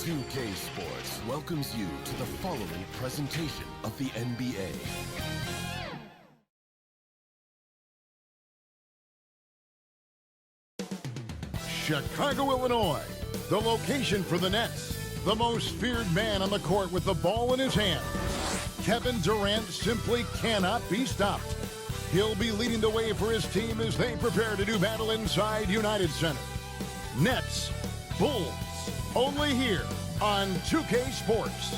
2K Sports welcomes you to the following presentation of the NBA. Chicago, Illinois, the location for the Nets. The most feared man on the court with the ball in his hand. Kevin Durant simply cannot be stopped. He'll be leading the way for his team as they prepare to do battle inside United Center. Nets, Bulls, only here on 2K Sports.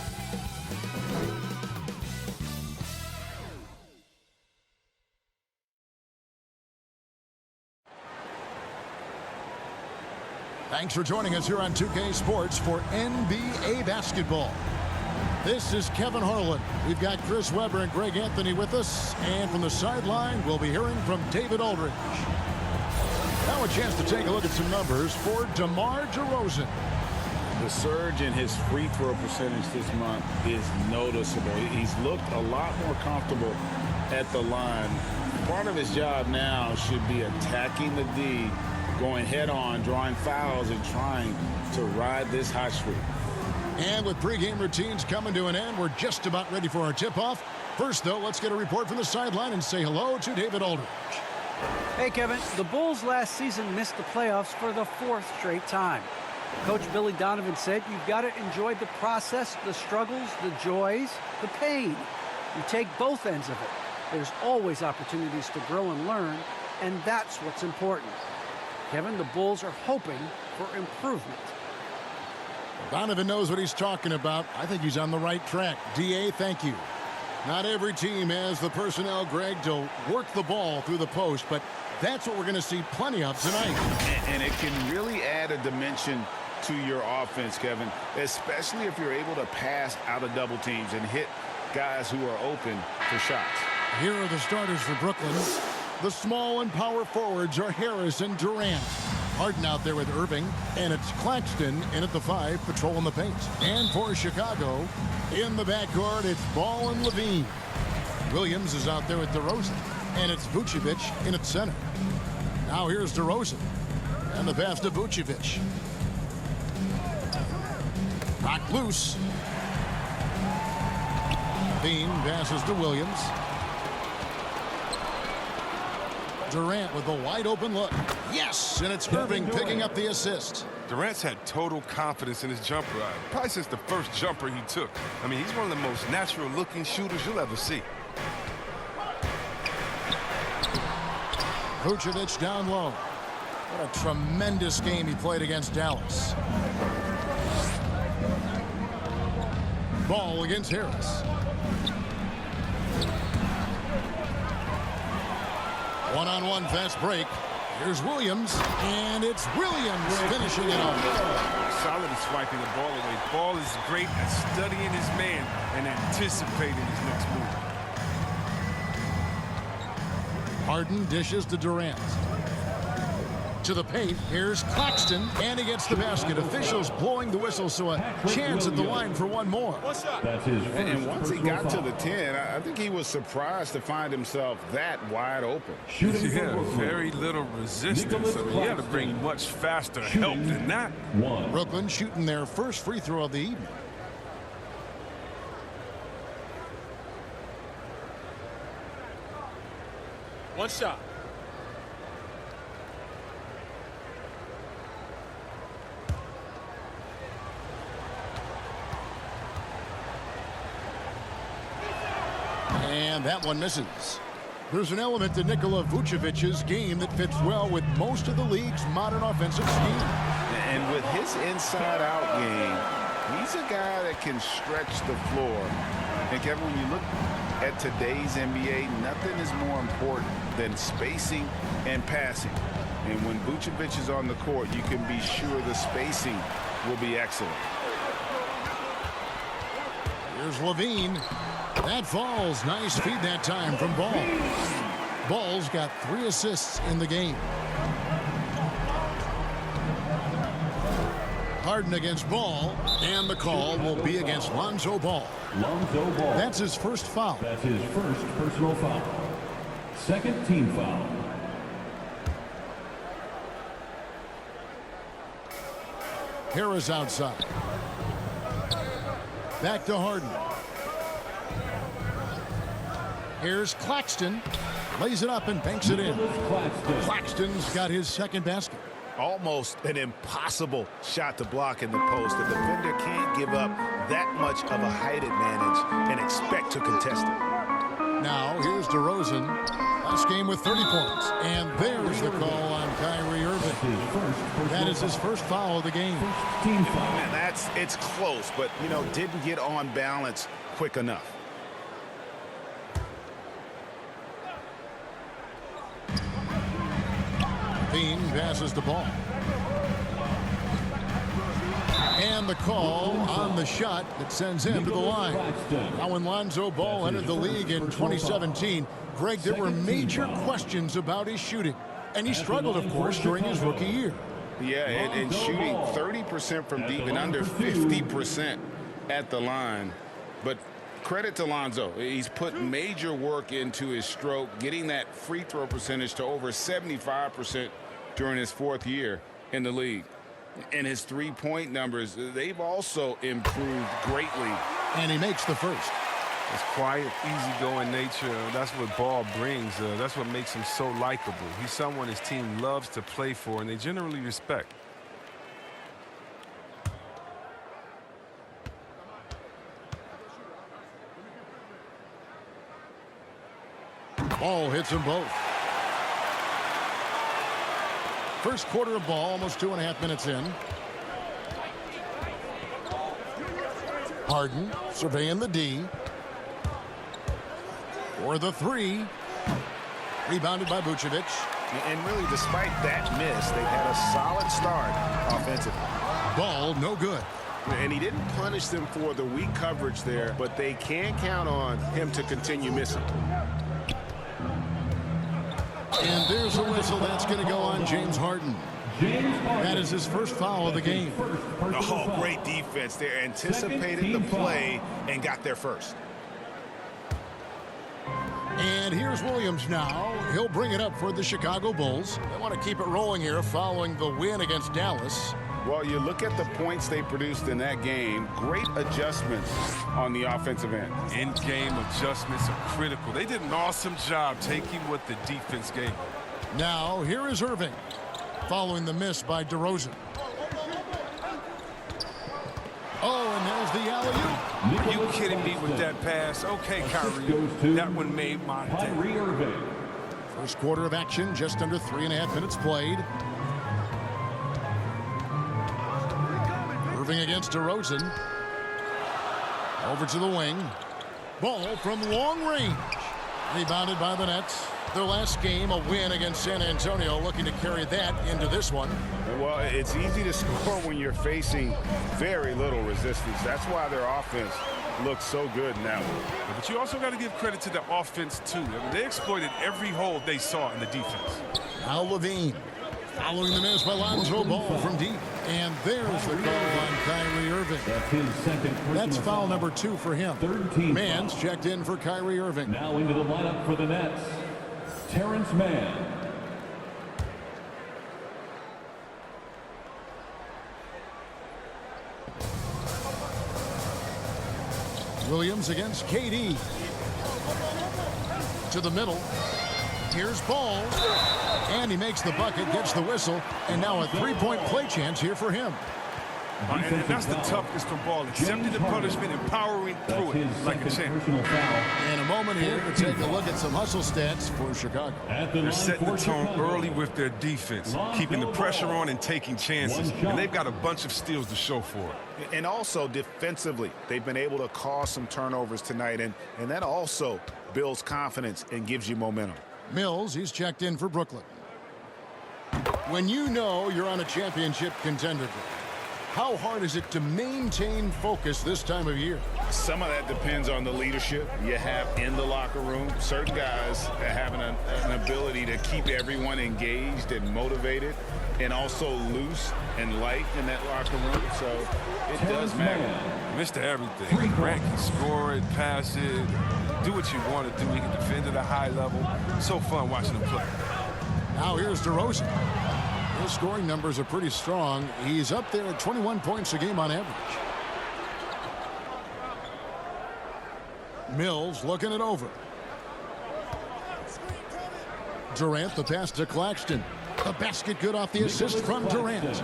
Thanks for joining us here on 2K Sports for NBA basketball. This is Kevin Harlan. We've got Chris Webber and Greg Anthony with us. And from the sideline, we'll be hearing from David Aldridge. Now a chance to take a look at some numbers for DeMar DeRozan. The surge in his free throw percentage this month is noticeable. He's looked a lot more comfortable at the line. Part of his job now should be attacking the D, going head-on, drawing fouls, and trying to ride this hot streak. And with pregame routines coming to an end, we're just about ready for our tip-off. First, though, let's get a report from the sideline and say hello to David Aldridge. Hey, Kevin. The Bulls last season missed the playoffs for the 4th straight time. Coach Billy Donovan said you've got to enjoy the process, the struggles, the joys, the pain. You take both ends of it. There's always opportunities to grow and learn, and that's what's important. Kevin, the Bulls are hoping for improvement. Donovan knows what he's talking about. I think he's on the right track. D.A., thank you. Not every team has the personnel, Greg, to work the ball through the post, but that's what we're going to see plenty of tonight. And it can really add a dimension to your offense, Kevin, especially if you're able to pass out of double teams and hit guys who are open for shots. Here are the starters for Brooklyn. The small and power forwards are Harris and Durant. Harden out there with Irving, and it's Claxton in at the 5, patrolling the paint. And for Chicago, in the backcourt, it's Ball and Levine. Williams is out there with DeRozan, and it's Vucevic in at center. Now here's DeRozan, and the pass to Vucevic. Knocked loose. Levine passes to Williams. Durant with a wide open look. Yes, and it's Irving picking up the assist. Durant's had total confidence in his jumper, probably since the first jumper he took. I mean, he's one of the most natural looking shooters you'll ever see. Vucevic down low. What a tremendous game he played against Dallas. Ball against Harris. One-on-one fast break. Here's Williams, and it's Williams finishing it off. Solid at swiping the ball away. Ball is great at studying his man and anticipating his next move. Harden dishes to Durant. To the paint, here's Claxton, and he gets the basket. Officials blowing the whistle, so a chance at the line for one more. And once he got to the 10, I think he was surprised to find himself that wide open. Yeah, very little resistance. So he had to bring much faster help than that. Brooklyn shooting their first free throw of the evening. One shot. And that one misses. There's an element to Nikola Vucevic's game that fits well with most of the league's modern offensive scheme. And with his inside-out game, he's a guy that can stretch the floor. And Kevin, when you look at today's NBA, nothing is more important than spacing and passing. And when Vucevic is on the court, you can be sure the spacing will be excellent. Here's Levine. That falls. Nice feed that time from Ball. Ball's got 3 assists in the game. Harden against Ball, and the call will be against Lonzo Ball. That's his first foul. That's his first personal foul. Second team foul. Harris outside. Back to Harden. Here's Claxton. Lays it up and banks it in. Claxton's got his second basket. Almost an impossible shot to block in the post. The defender can't give up that much of a height advantage and expect to contest it. Now here's DeRozan. Last game with 30 points. And there's the call on Kyrie Irving. That is his first foul of the game. And it's close, but, you know, didn't get on balance quick enough. Bean passes the ball. And the call on the shot that sends him to the line. Now when Lonzo Ball entered the league in 2017, Greg, there were major questions about his shooting. And he struggled, of course, during his rookie year. Yeah, and shooting 30% from deep and under 50% at the line. But credit to Lonzo. He's put major work into his stroke, getting that free throw percentage to over 75% during his fourth year in the league. And his three-point numbers, they've also improved greatly. And he makes the first. His quiet, easygoing nature, that's what Ball brings. That's what makes him so likable. He's someone his team loves to play for, and they generally respect. Ball hits them both. First quarter of ball, almost 2.5 minutes in. Harden surveying the D. For the three. Rebounded by Vucevic. And really, despite that miss, they've had a solid start offensively. Ball no good. And he didn't punish them for the weak coverage there, but they can't count on him to continue missing. And there's a whistle. That's going to go on James Harden. That is his first foul of the game. Oh, great defense there. Anticipated the play and got there first. And here's Williams now. He'll bring it up for the Chicago Bulls. They want to keep it rolling here following the win against Dallas. Well, you look at the points they produced in that game. Great adjustments on the offensive end. In-game adjustments are critical. They did an awesome job taking what the defense gave them. Now, here is Irving, following the miss by DeRozan. Oh, and there's the alley-oop. Are you kidding me with that pass? Okay, Kyrie, that one made my day. First quarter of action, just under 3.5 minutes played. Irving against DeRozan. Over to the wing. Ball from long range. Rebounded by the Nets. Their last game, a win against San Antonio, looking to carry that into this one. Well, it's easy to score when you're facing very little resistance. That's why their offense looks so good now. But you also got to give credit to the offense, too. I mean, they exploited every hole they saw in the defense. Now Levine. Following the miss by Lonzo Ball from deep. And there's the call on Kyrie Irving. That's his second personal That's foul number 2 for him. Third team Mann's foul. checked in for Kyrie Irving. Now into the lineup for the Nets, Terrence Mann. Williams against KD. To the middle. Here's Ball. And he makes the bucket, gets the whistle, and now a three-point play chance here for him. And that's the toughness from Ball. Accepting the punishment and powering through it like a champ. In a moment here to take a look at some hustle stats for Chicago. They're setting the tone early with their defense, keeping the pressure on and taking chances. And they've got a bunch of steals to show for it. And also defensively, they've been able to cause some turnovers tonight, and that also builds confidence and gives you momentum. Mills, he's checked in for Brooklyn. When you know you're on a championship contender group, how hard is it to maintain focus this time of year? Some of that depends on the leadership you have in the locker room. Certain guys have an ability to keep everyone engaged and motivated and also loose and light in that locker room. So it does matter. Mr. Everything. Grant can score it, pass it, do what you want to do. He can defend at a high level. So fun watching him play. Now here's DeRozan. His scoring numbers are pretty strong. He's up there at 21 points a game on average. Mills looking it over. Durant, the pass to Claxton. The basket good off the assist from Durant.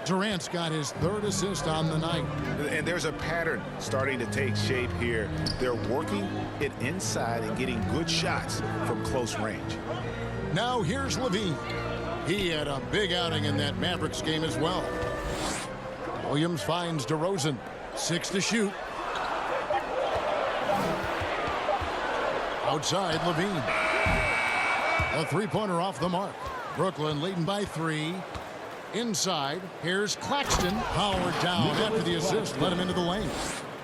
Durant's got his third assist on the night. And there's a pattern starting to take shape here. They're working it inside and getting good shots from close range. Now here's Levine. He had a big outing in that Mavericks game as well. Williams finds DeRozan. 6 to shoot. Outside, Levine. A three-pointer off the mark. Brooklyn leading by 3. Inside, here's Claxton. Powered down after the assist. Let him into the lane.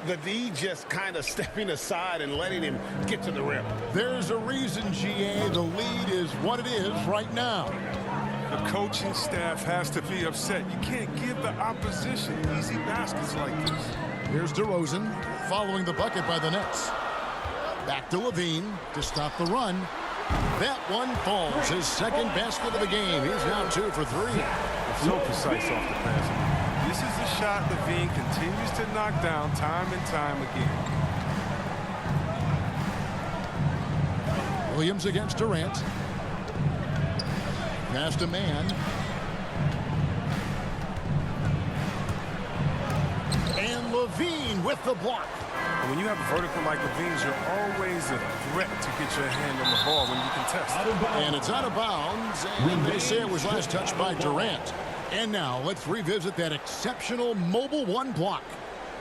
The D just kind of stepping aside and letting him get to the rim. There's a reason, GA. The lead is what it is right now. The coaching staff has to be upset. You can't give the opposition easy baskets like this. Here's DeRozan following the bucket by the Nets. Back to Levine to stop the run. That one falls. His second basket of the game. He's now 2 for 3. So precise off the pass. This is a shot Levine continues to knock down time and time again. Williams against Durant. Pass to man. And Levine with the block. And when you have a vertical like Levine's, you're always a threat to get your hand on the ball when you contest. And it's out of bounds. And they say it was last touched by Durant. And now let's revisit that exceptional mobile one block.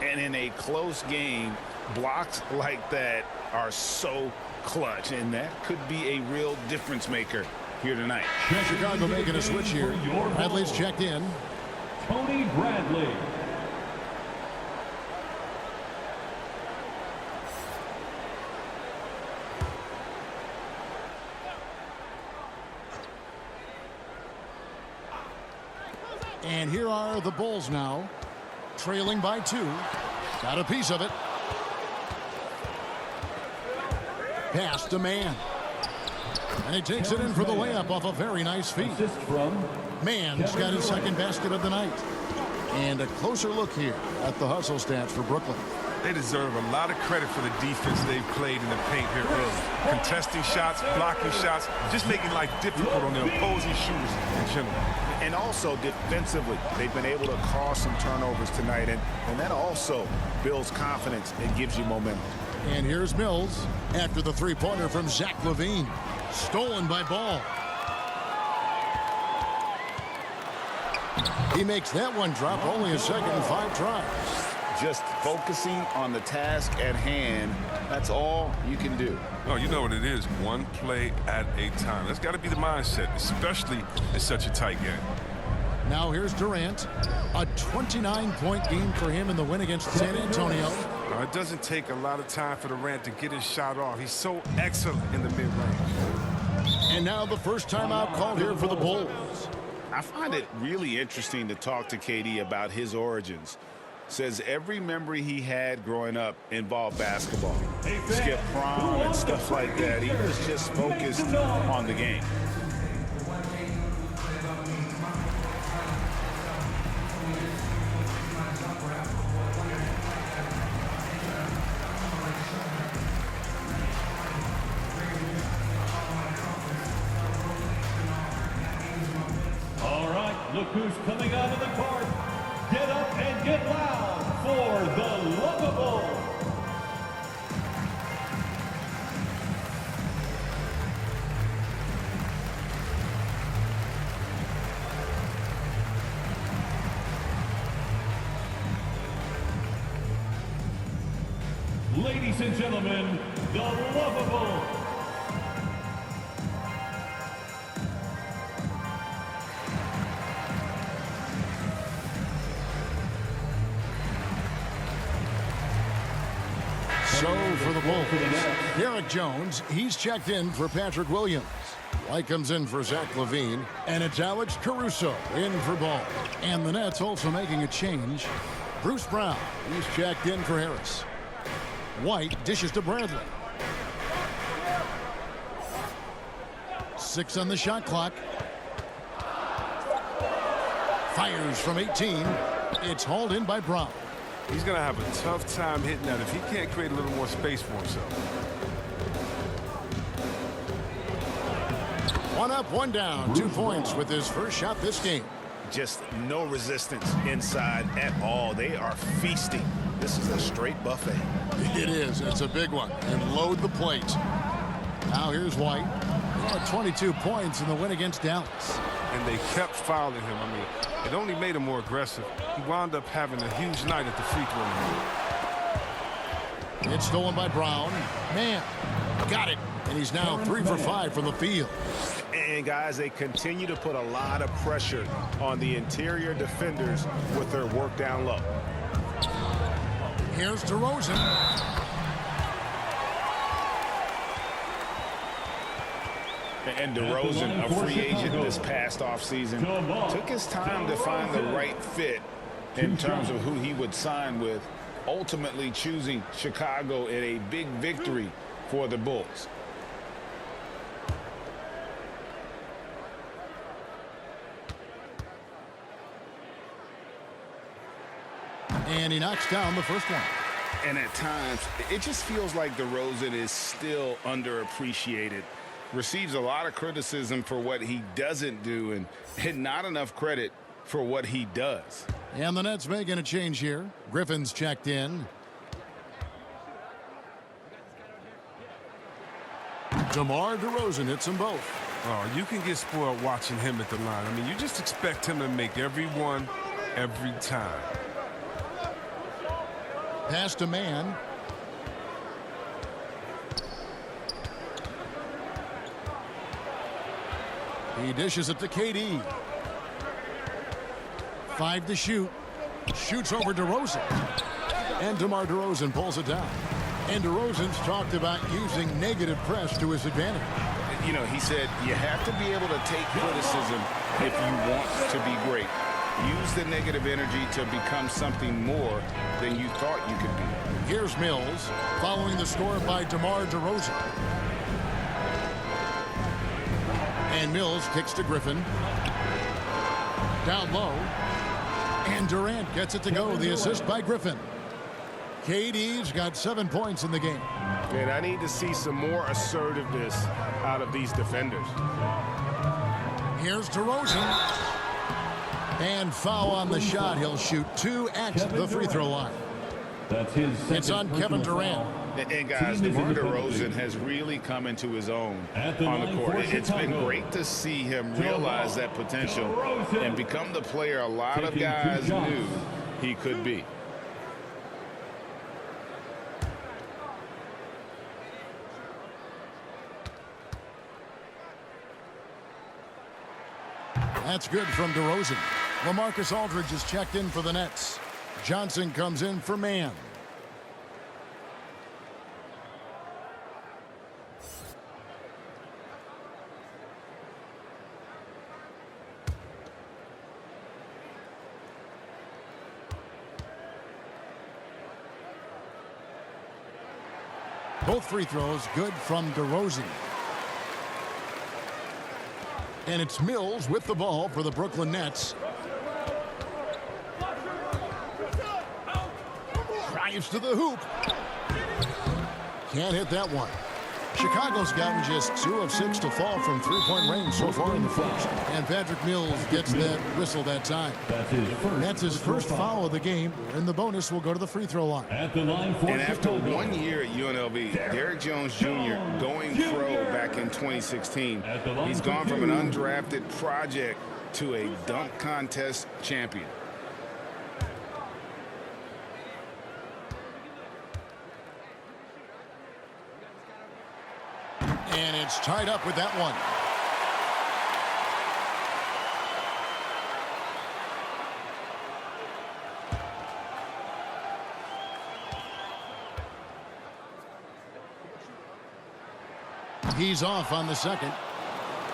And in a close game, blocks like that are so clutch. And that could be a real difference maker here tonight. Chicago making a switch here. Bradley's checked in. Tony Bradley. And here are the Bulls now, trailing by 2. Got a piece of it. Pass to man. And he takes it in for the layup off a very nice feed. Assist from Mann's got his second basket of the night. And a closer look here at the hustle stats for Brooklyn. They deserve a lot of credit for the defense they've played in the paint here early. Contesting shots, blocking shots, just making life difficult on the opposing shooters in general. And also defensively, they've been able to cause some turnovers tonight. And that also builds confidence and gives you momentum. And here's Mills after the three-pointer from Zach LaVine. Stolen by Ball. He makes that one drop, only a second and 5 tries. Just focusing on the task at hand, that's all you can do. Oh, you know what it is. One play at a time. That's got to be the mindset, especially in such a tight game. Now here's Durant. A 29-point game for him in the win against San Antonio. Now, it doesn't take a lot of time for Durant to get his shot off. He's so excellent in the mid-range. And now the first timeout called here for the Bulls. I find it really interesting to talk to KD about his origins. Says every memory he had growing up involved basketball. Skip prom and stuff like that. He was just focused on the game. All right, look who's coming out of the court. Get up and get loud for the Lovable. Ladies and gentlemen, the Lovable. So for the Bulls, Derek Jones, he's checked in for Patrick Williams. White comes in for Zach LaVine, and it's Alex Caruso in for Ball. And the Nets also making a change. Bruce Brown, he's checked in for Harris. White dishes to Bradley. 6 on the shot clock. Fires from 18. It's hauled in by Brown. He's going to have a tough time hitting that if he can't create a little more space for himself. One up, one down, 2 points with his first shot this game. Just no resistance inside at all. They are feasting. This is a straight buffet. It is. It's a big one. And load the plate. Now here's White. He had 22 points in the win against Dallas. And they kept fouling him. I mean, it only made him more aggressive. He wound up having a huge night at the free throw line. It's stolen by Brown. Man, got it. And he's now 3 for 5 from the field. And, guys, they continue to put a lot of pressure on the interior defenders with their work down low. Here's DeRozan. And DeRozan, a free agent this past offseason, took his time to find the right fit in terms of who he would sign with, ultimately choosing Chicago in a big victory for the Bulls. And he knocks down the first one. And at times, it just feels like DeRozan is still underappreciated. Receives a lot of criticism for what he doesn't do and not enough credit for what he does. And the Nets making a change here. Griffin's checked in. DeMar DeRozan hits them both. Oh, you can get spoiled watching him at the line. I mean, you just expect him to make every one, every time. Pass to man. He dishes it to KD. 5 to shoot. Shoots over DeRozan. And DeMar DeRozan pulls it down. And DeRozan's talked about using negative press to his advantage. You know, he said you have to be able to take criticism if you want to be great. Use the negative energy to become something more than you thought you could be. Here's Mills, following the score by DeMar DeRozan. And Mills kicks to Griffin. Down low. And Durant gets it to go. The assist by Griffin. KD's got 7 points in the game. And I need to see some more assertiveness out of these defenders. Here's DeRozan. And foul on the shot. He'll shoot 2 at the free throw line. That's his second. It's on Kevin Durant. And guys, DeMar DeRozan has really come into his own on the court. It's been great to see him realize that potential and become the player a lot of guys knew he could be. That's good from DeRozan. LaMarcus Aldridge is checked in for the Nets. Johnson comes in for Mann. Both free throws good from DeRozan. And it's Mills with the ball for the Brooklyn Nets. Drives to the hoop. Can't hit that one. Chicago's gotten just 2 of 6 to fall from three-point range so far in the first. And Patrick Mills gets that whistle that time. That's his first foul of the game, and the bonus will go to the free throw line. At the line for And after Chicago. 1 year at UNLV, Derrick Jones Jr. going pro back in 2016, he's gone from an undrafted project to a dunk contest champion. And it's tied up with that one. He's off on the second.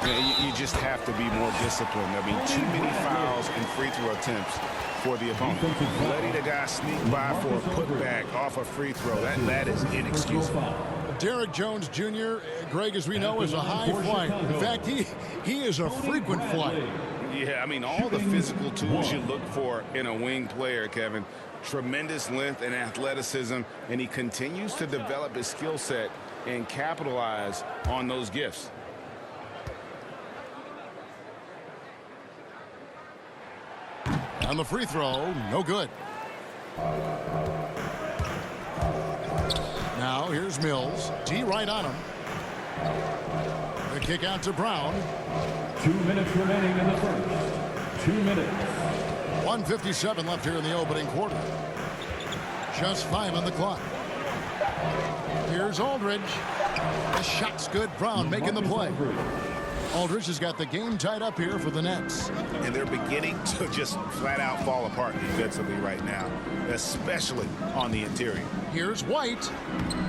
Yeah, you just have to be more disciplined. I mean, too many fouls and free throw attempts for the opponent. Letting a guy sneak by for a putback off a free throw, that is inexcusable. Derrick Jones Jr., Greg, as we know, is a high flyer. In fact, he is a frequent flyer. Yeah, I mean, all the physical tools you look for in a wing player, Kevin, tremendous length and athleticism, and he continues to develop his skill set and capitalize on those gifts. On the free throw, no good. Now here's Mills. D right on him. The kick out to Brown. 2 minutes remaining in the first. 2 minutes. 1:57 left here in the opening quarter. Just 5 on the clock. Here's Aldridge. The shot's good. Brown making the play. Aldridge has got the game tied up here for the Nets. And they're beginning to just flat out fall apart defensively right now, especially on the interior. Here's White.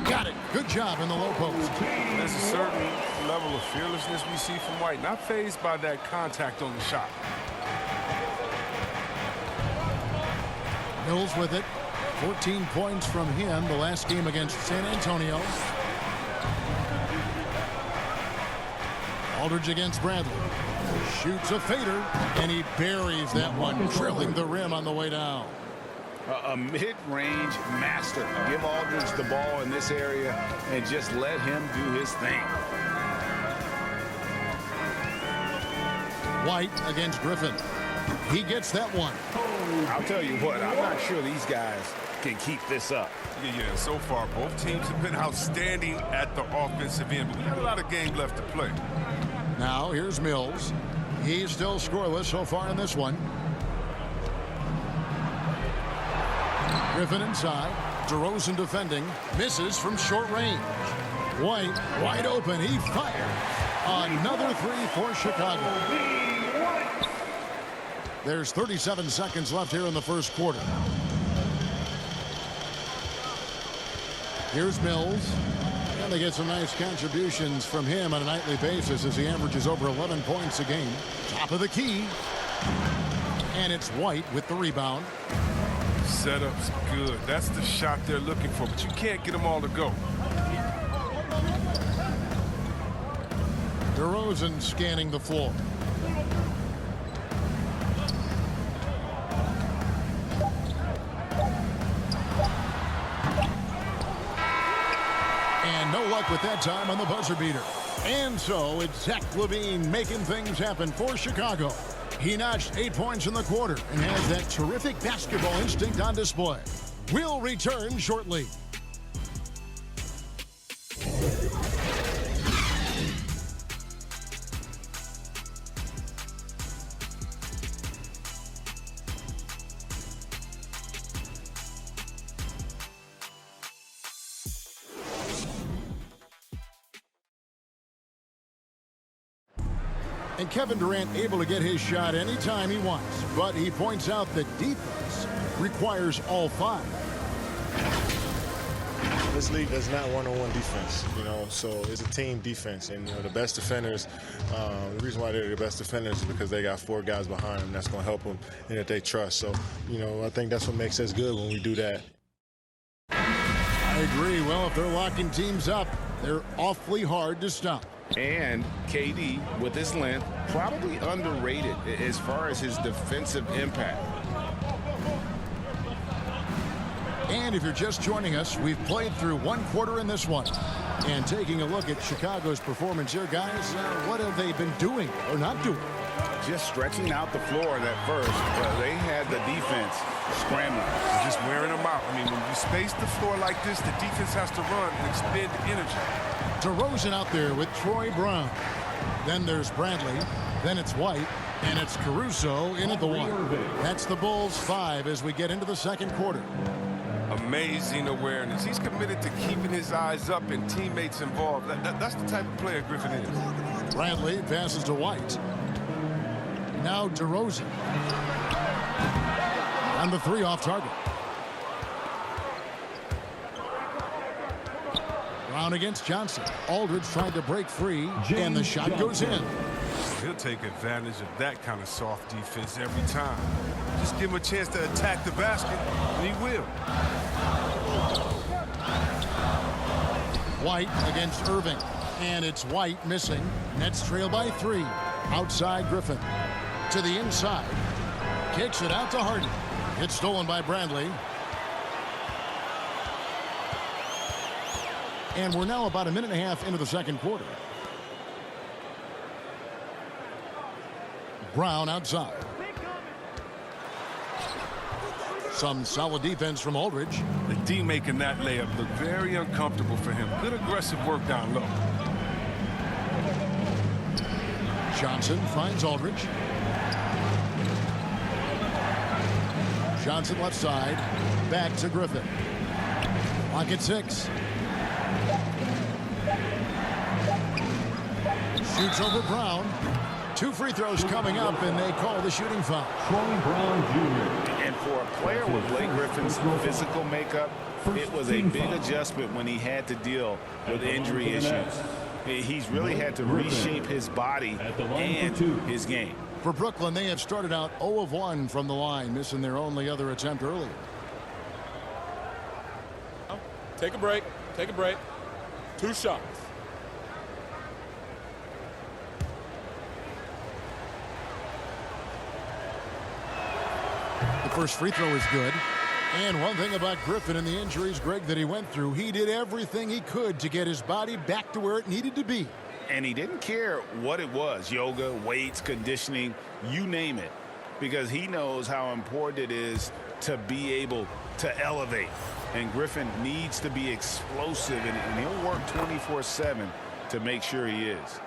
Got it. Good job in the low post. There's a certain level of fearlessness we see from White, not fazed by that contact on the shot. Mills with it. 14 points from him the last game against San Antonio. Aldridge against Bradley. Shoots a fader, and he buries that one, drilling the rim on the way down. A mid-range master. Give Aldridge the ball in this area and just let him do his thing. White against Griffin. He gets that one. I'll tell you what, I'm not sure these guys can keep this up. Yeah, so far both teams have been outstanding at the offensive end, but we got a lot of game left to play. Now here's Mills. He's still scoreless so far in this one. Griffin inside. DeRozan defending. Misses from short range. White wide open. He fires. Another three for Chicago. There's 37 seconds left here in the first quarter. Here's Mills. And they get some nice contributions from him on a nightly basis as he averages over 11 points a game. Top of the key. And it's White with the rebound. Setup's good. That's the shot they're looking for, but you can't get them all to go. DeRozan scanning the floor. And no luck with that time on the buzzer beater. And so it's Zach LaVine making things happen for Chicago. He notched 8 points in the quarter and has that terrific basketball instinct on display. We'll return shortly. And Kevin Durant able to get his shot anytime he wants. But he points out that defense requires all 5. This league does not one-on-one defense, so it's a team defense. And, the best defenders, the reason why they're the best defenders is because they got 4 guys behind them that's going to help them and that they trust. So, I think that's what makes us good when we do that. I agree. Well, if they're locking teams up, they're awfully hard to stop. And KD, with his length, probably underrated as far as his defensive impact. And if you're just joining us, we've played through 1 quarter in this one. And taking a look at Chicago's performance here, guys, what have they been doing or not doing? Just stretching out the floor at first. They had the defense scrambling. Just wearing them out. I mean, when you space the floor like this, the defense has to run and expend energy. DeRozan out there with Troy Brown. Then there's Bradley. Then it's White. And it's Caruso in at the 1. That's the Bulls 5 as we get into the second quarter. Amazing awareness. He's committed to keeping his eyes up and teammates involved. That's the type of player Griffin is. Bradley passes to White. Now DeRozan. And the 3 off target. Brown against Johnson. Aldridge tried to break free, and the shot goes in. He'll take advantage of that kind of soft defense every time. Just give him a chance to attack the basket, and he will. White against Irving, and it's White missing. Nets trail by 3. Outside Griffin. To the inside. Kicks it out to Harden. It's stolen by Bradley. And we're now about a minute and a half into the second quarter. Brown outside. Some solid defense from Aldridge. The D making that layup look very uncomfortable for him. Good aggressive work down low. Johnson finds Aldridge. Johnson left side. Back to Griffin. Clock at 6. Shoots over Brown. 2 free throws coming up, and they call the shooting foul. Troy Brown Jr. And for a player with Blake Griffin's physical makeup, it was a big adjustment when he had to deal with injury issues. He's really had to reshape his body and his game. For Brooklyn, they have started out 0 of 1 from the line, missing their only other attempt earlier. Take a break. Take a break. 2 shots. The first free throw is good. And one thing about Griffin and the injuries, Greg, that he went through, he did everything he could to get his body back to where it needed to be. And he didn't care what it was, yoga, weights, conditioning, you name it, because he knows how important it is to be able to elevate. And Griffin needs to be explosive, and he'll work 24/7 to make sure he is.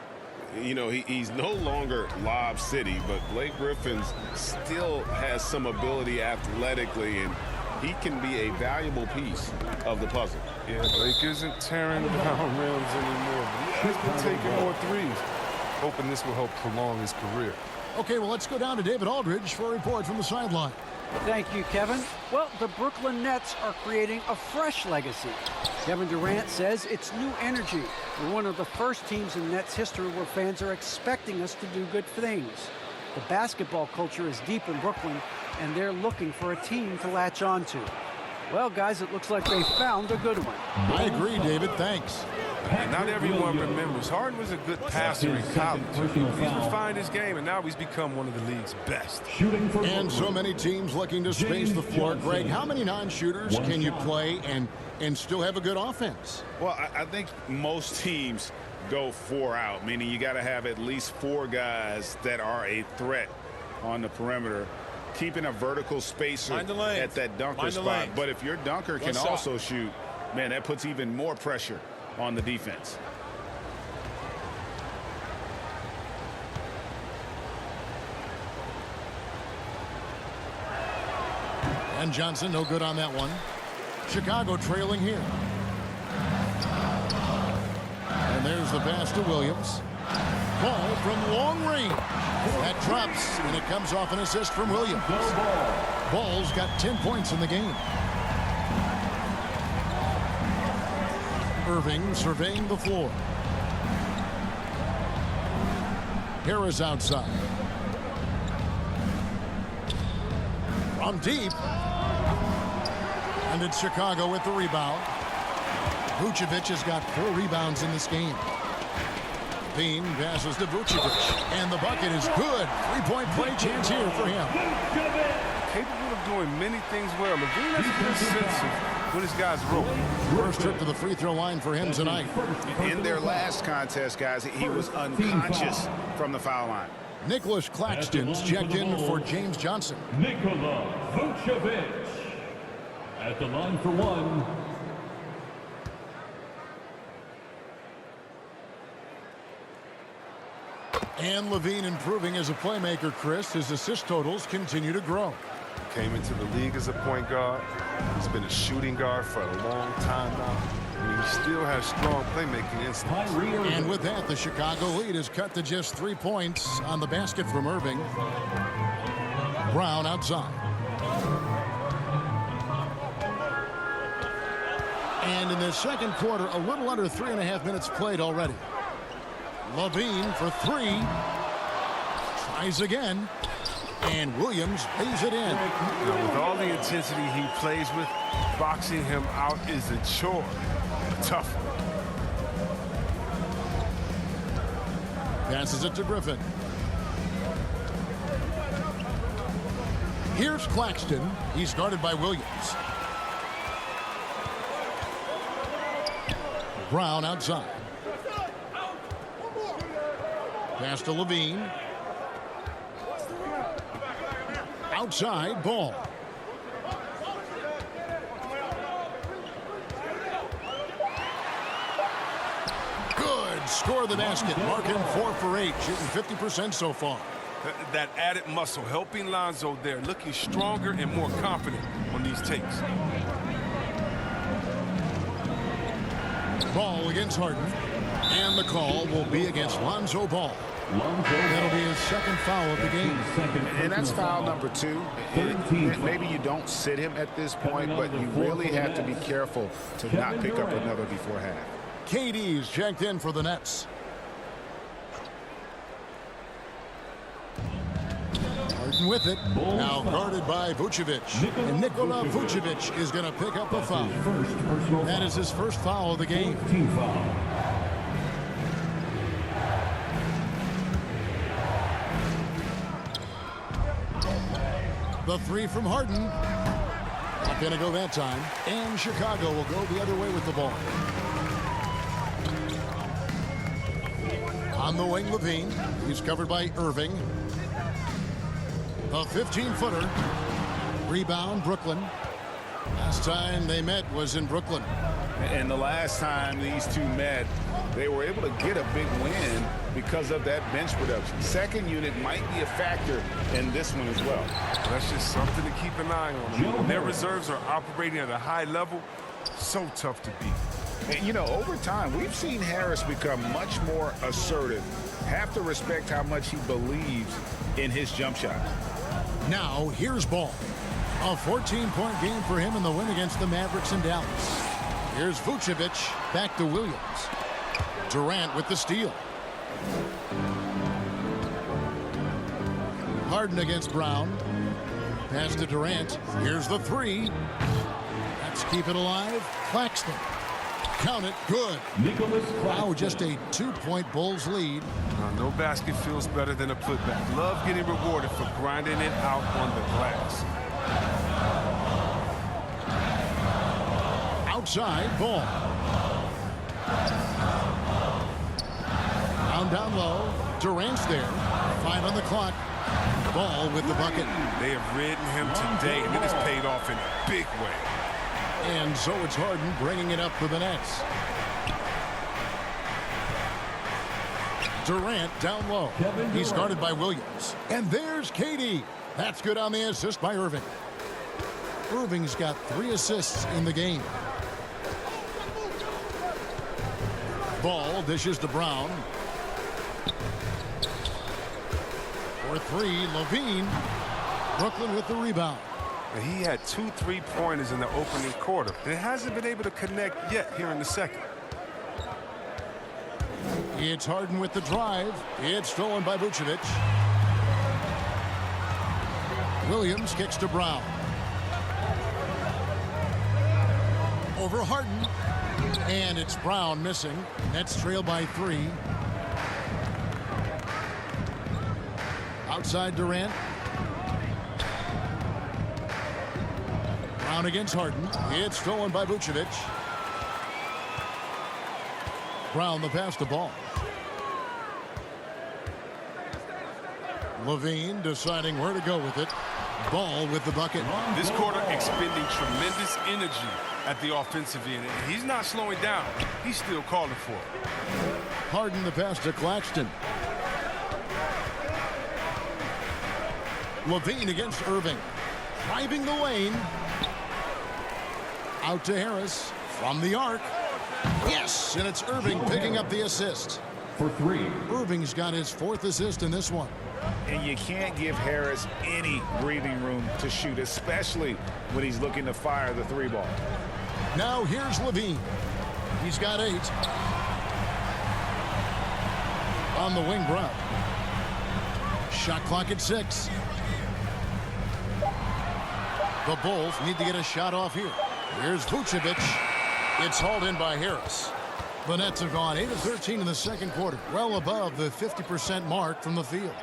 You know, he's no longer Lob City, but Blake Griffin still has some ability athletically, and he can be a valuable piece of the puzzle. Yeah, Blake isn't tearing down rims anymore. But he has been taking more threes. Hoping this will help prolong his career. Okay, well, let's go down to David Aldridge for a report from the sideline. Thank you, Kevin. Well, the Brooklyn Nets are creating a fresh legacy. Kevin Durant says it's new energy. We're one of the first teams in Nets history where fans are expecting us to do good things. The basketball culture is deep in Brooklyn, and they're looking for a team to latch on to. Well, guys, it looks like they found a good one. I agree, David. Thanks. And not everyone remembers. Harden was a good passer in college. He's refined his game, and now he's become one of the league's best. And so many teams looking to space the floor. Greg, how many non-shooters can you play and still have a good offense? Well, I think most teams go 4 out, meaning you got to have at least 4 guys that are a threat on the perimeter, keeping a vertical spacer at that dunker spot. But if your dunker can also shoot, man, that puts even more pressure on the defense. And Johnson, no good on that one. Chicago trailing here. And there's the pass to Williams. Ball from long range. That drops, and it comes off an assist from Williams. Ball's got 10 points in the game. Irving surveying the floor. Harris outside. From deep. And it's Chicago with the rebound. Vucevic has got 4 rebounds in this game. Bean passes to Vucevic. And the bucket is good. 3-point play chance here for him. Capable of doing many things well. LaVine has a good sense of when his guys roll. First trip to the free throw line for him tonight. In their last contest, guys, he was unconscious from the foul line. Nicholas Claxton's checked in for James Johnson. Nikola Vucevic at the line for 1. And LaVine improving as a playmaker, Chris. His assist totals continue to grow. Came into the league as a point guard. He's been a shooting guard for a long time now. And he still has strong playmaking instincts. And with that, the Chicago lead is cut to just 3 points on the basket from Irving. Brown outside. And in the second quarter, a little under 3.5 minutes played already. LaVine for 3. Tries again. And Williams lays it in. You know, with all the intensity he plays with, boxing him out is a chore. A tough one. Passes it to Griffin. Here's Claxton. He's guarded by Williams. Brown outside. Pass to Levine. Outside, Ball. Good. Score the basket. Marking 4 for 8. Shooting 50% so far. That added muscle helping Lonzo there, looking stronger and more confident on these takes. Ball against Harden. And the call will be against Lonzo Ball. That'll be his second foul of the game. And that's foul number 2. Maybe you don't sit him at this point, but you really have to be careful to not pick up another before half. KD's checked in for the Nets. Harden with it. Now guarded by Vucevic. And Nikola Vucevic is going to pick up a foul. That is his first foul of the game. The 3 from Harden. Not going to go that time. And Chicago will go the other way with the ball. On the wing, Levine. He's covered by Irving. A 15-footer. Rebound, Brooklyn. Last time they met was in Brooklyn. And the last time these two met, they were able to get a big win because of that bench production. Second unit might be a factor in this one as well. That's just something to keep an eye on. When their reserves are operating at a high level, so tough to beat. And, you know, over time, we've seen Harris become much more assertive. Have to respect how much he believes in his jump shot. Now, here's Ball. A 14-point game for him in the win against the Mavericks in Dallas. Here's Vucevic, back to Williams. Durant with the steal. Harden against Brown. Pass to Durant. Here's the 3. Let's keep it alive. Claxton. Count it. Good. Now just a 2-point Bulls lead. No basket feels better than a putback. Love getting rewarded for grinding it out on the glass. Outside, Ball. Down low. Durant's there. 5 on the clock. Ball with the bucket. They have ridden him today, and it has paid off in a big way. And so it's Harden bringing it up for the Nets. Durant down low. He's guarded by Williams. And there's KD. That's good on the assist by Irving. Irving's got 3 assists in the game. Ball dishes to Brown. For 3, Levine. Brooklyn with the rebound. He had 2 3-pointers in the opening quarter, and it hasn't been able to connect yet here in the second. It's Harden with the drive. It's stolen by Vucevic. Williams kicks to Brown. Over Harden. And it's Brown missing. Nets trail by 3. Outside Durant. Brown against Harden. It's stolen by Vucevic. Brown the pass to Ball. Levine deciding where to go with it. Ball with the bucket. This quarter expending tremendous energy at the offensive end. He's not slowing down. He's still calling for it. Harden the pass to Claxton. Levine against Irving. Driving the lane. Out to Harris. From the arc. Yes, and it's Irving picking up the assist. For 3. Irving's got his 4th assist in this one. And you can't give Harris any breathing room to shoot, especially when he's looking to fire the 3 ball. Now here's Levine. He's got 8. On the wing, Brown. Shot clock at 6. The Bulls need to get a shot off here. Here's Vucevic. It's hauled in by Harris. The Nets have gone 8 of 13 in the second quarter, well above the 50% mark from the field.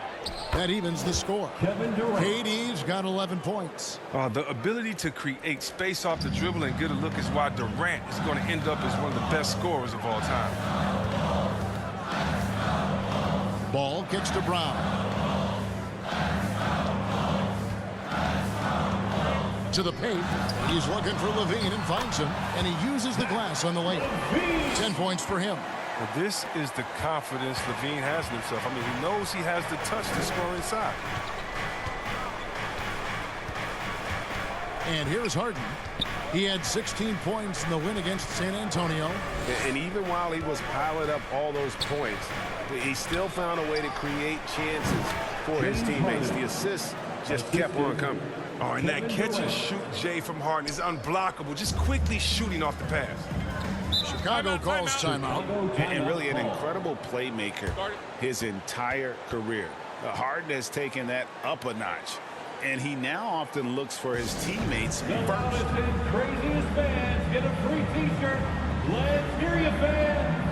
That evens the score. Kevin Durant. KD's got 11 points. The ability to create space off the dribble and get a look is why Durant is going to end up as one of the best scorers of all time. Ball kicks to Brown. To the paint. He's looking for Levine and finds him, and he uses the glass on the lane. 10 points for him. But this is the confidence Levine has in himself. I mean, he knows he has the touch to score inside. And here's Harden. He had 16 points in the win against San Antonio. And even while he was piling up all those points, he still found a way to create chances for his teammates. The assists just kept on coming. Oh, and that catch and shoot, Jay, from Harden is unblockable. Just quickly shooting off the pass. Chicago calls timeout. And really an incredible playmaker his entire career. Harden has taken that up a notch, and he now often looks for his teammates first. Craziest fans get a free t-shirt. Let's hear you, fans.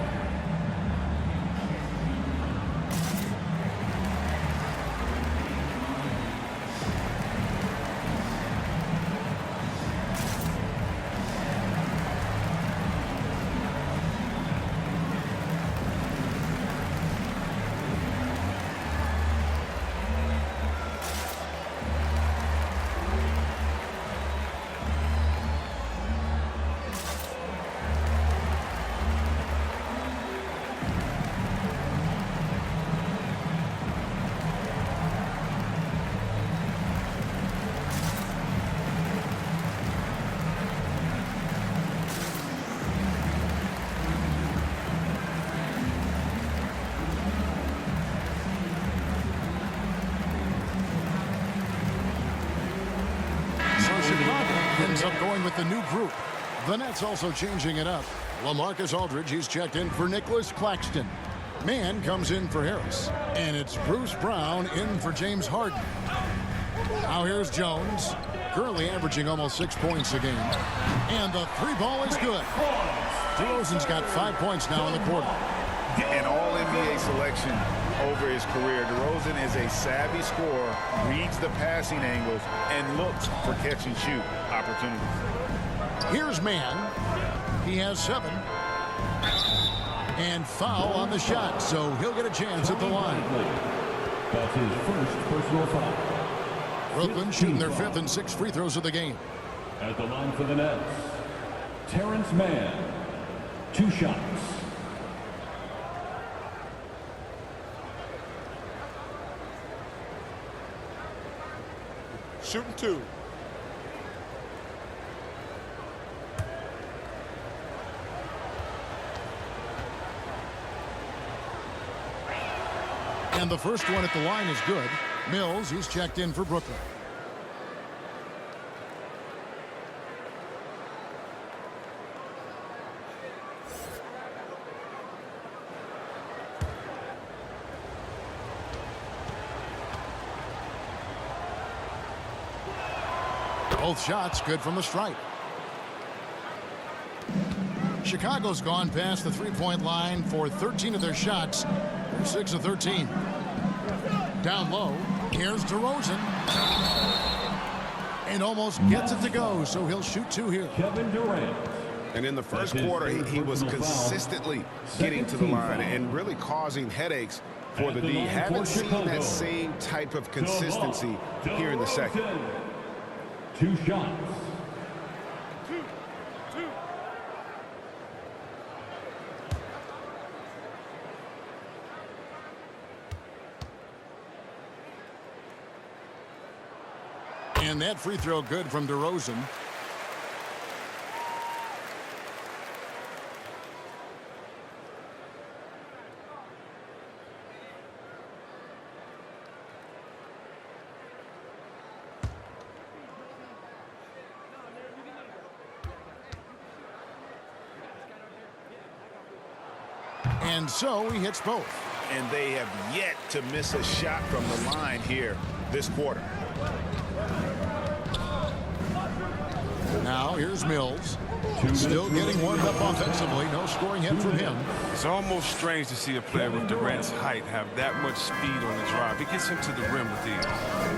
Ends up going with the new group. The Nets also changing it up. LaMarcus Aldridge, he's checked in for Nicholas Claxton. Mann comes in for Harris. And it's Bruce Brown in for James Harden. Now here's Jones, currently averaging almost 6 points a game. And the three ball is good. DeRozan's got 5 points now in the quarter. An all-NBA selection over his career. DeRozan is a savvy scorer, reads the passing angles, and looks for catch-and-shoot opportunities. Here's Mann. He has 7. And foul on the shot, so he'll get a chance at the line. That's his first personal foul. Brooklyn shooting their 5th and 6th free throws of the game. At the line for the Nets, Terrence Mann. 2 shots. Shooting 2. And the first one at the line is good. Mills, he's checked in for Brooklyn. Both shots good from the stripe. Chicago's gone past the three-point line for 13 of their shots. They're 6 of 13. Down low, here's DeRozan. And almost gets it to go, so he'll shoot 2 here. Kevin Durant. And in the first quarter, he was consistently getting to the line and really causing headaches for the D. Haven't seen that same type of consistency here in the second. 2 shots. And that free throw good from DeRozan. And so he hits both. And they have yet to miss a shot from the line here this quarter. Now here's Mills. Still getting warmed up offensively. No scoring hit from him. It's almost strange to see a player with Durant's height have that much speed on the drive. He gets him to the rim with ease.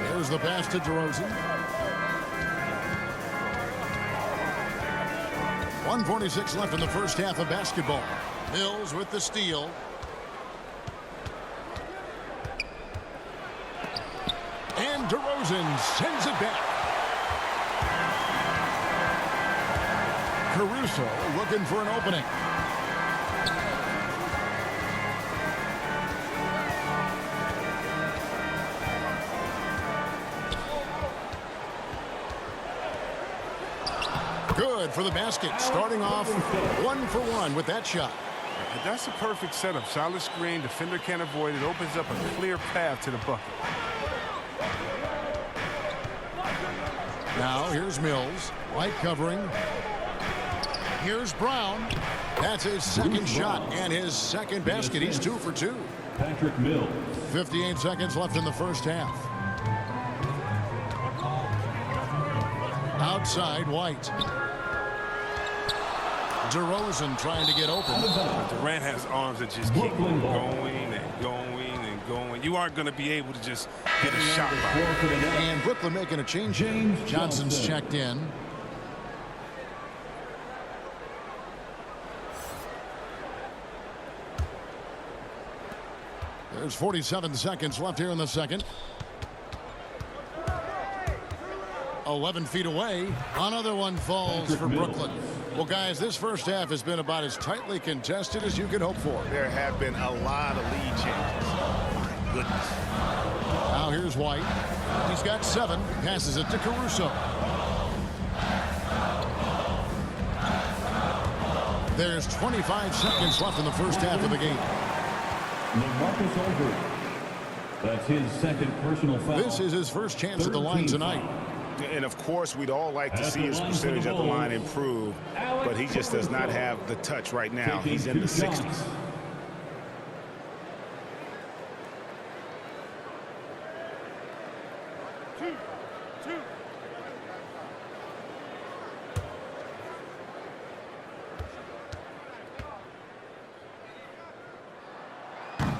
There's the pass to DeRozan. 1:46 left in the first half of basketball. Mills with the steal. And DeRozan sends it back. Caruso looking for an opening. Good for the basket. Starting off 1 for 1 with that shot. That's a perfect setup. Solid screen. Defender can't avoid it. Opens up a clear path to the bucket. Now here's Mills. White covering. Here's Brown. That's his second shot and his second basket. He's 2 for 2. Patrick Mills. 58 seconds left in the first half. Outside White. DeRozan trying to get open. Durant has arms that just keep going and going and going. You aren't going to be able to just get a shot by him. And Brooklyn making a change. Johnson's checked in. There's 47 seconds left here in the second. 11 feet away. Another one falls for Brooklyn. Well, guys, this first half has been about as tightly contested as you can hope for. There have been a lot of lead changes. My goodness. Now here's White. He's got 7. Passes it to Caruso. There's 25 seconds left in the first half of the game. LaMarcus Aldridge. That's his second personal foul. This is his first chance at the line tonight. And of course, we'd all like to see his percentage at the line improve, but he just does not have the touch right now. He's in the 60s.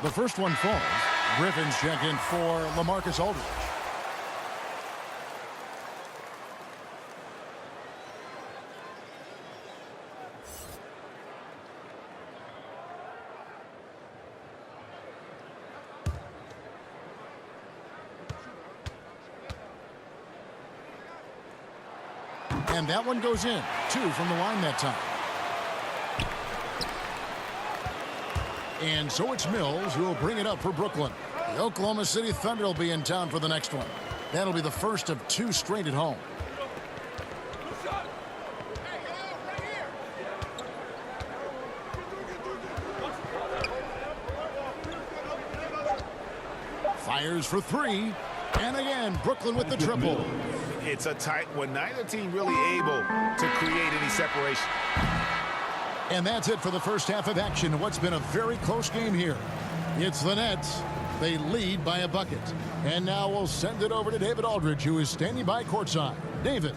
The first one falls. Griffin's check in for LaMarcus Aldridge. And that one goes in. 2 from the line that time. And so it's Mills who will bring it up for Brooklyn. The Oklahoma City Thunder will be in town for the next one. That'll be the first of 2 straight at home. Fires for 3. And again, Brooklyn with the triple. It's a tight one. Neither team really able to create any separation. And that's it for the first half of action. What's been a very close game here. It's the Nets. They lead by a bucket. And now we'll send it over to David Aldridge, who is standing by courtside. David.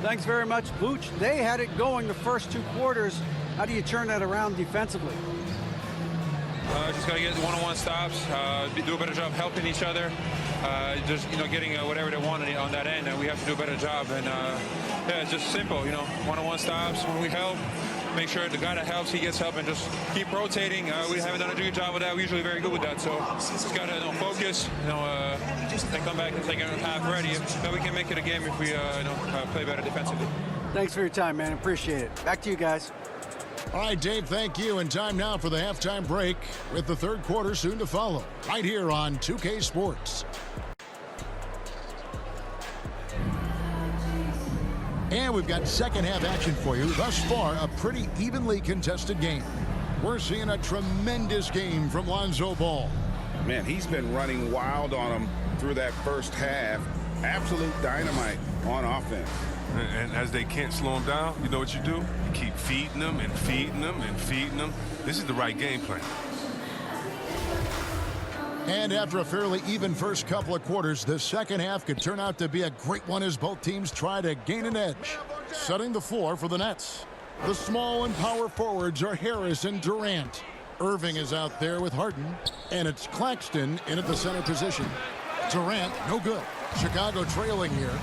Thanks very much, Vooch. They had it going the first 2 quarters. How do you turn that around defensively? Just got to get one-on-one stops, do a better job helping each other, just, getting whatever they want on that end, and we have to do a better job. And, yeah, it's just simple, one-on-one stops when we help, make sure the guy that helps, he gets help, and just keep rotating. We haven't done a good job with that. We're usually very good with that, so just got to focus, and come back and take a half ready. Then we can make it a game if we play better defensively. Thanks for your time, man. Appreciate it. Back to you guys. All right, Dave, thank you. And time now for the halftime break with the third quarter soon to follow right here on 2K Sports. And we've got second half action for you. Thus far, a pretty evenly contested game. We're seeing a tremendous game from Lonzo Ball. Man, he's been running wild on him through that first half. Absolute dynamite on offense. And as they can't slow him down, you know what you do? You keep feeding them and feeding them and feeding them. This is the right game plan. And after a fairly even first couple of quarters, the second half could turn out to be a great one as both teams try to gain an edge. Setting the floor for the Nets. The small and power forwards are Harris and Durant. Irving is out there with Harden, and it's Claxton in at the center position. Durant, no good. Chicago trailing here.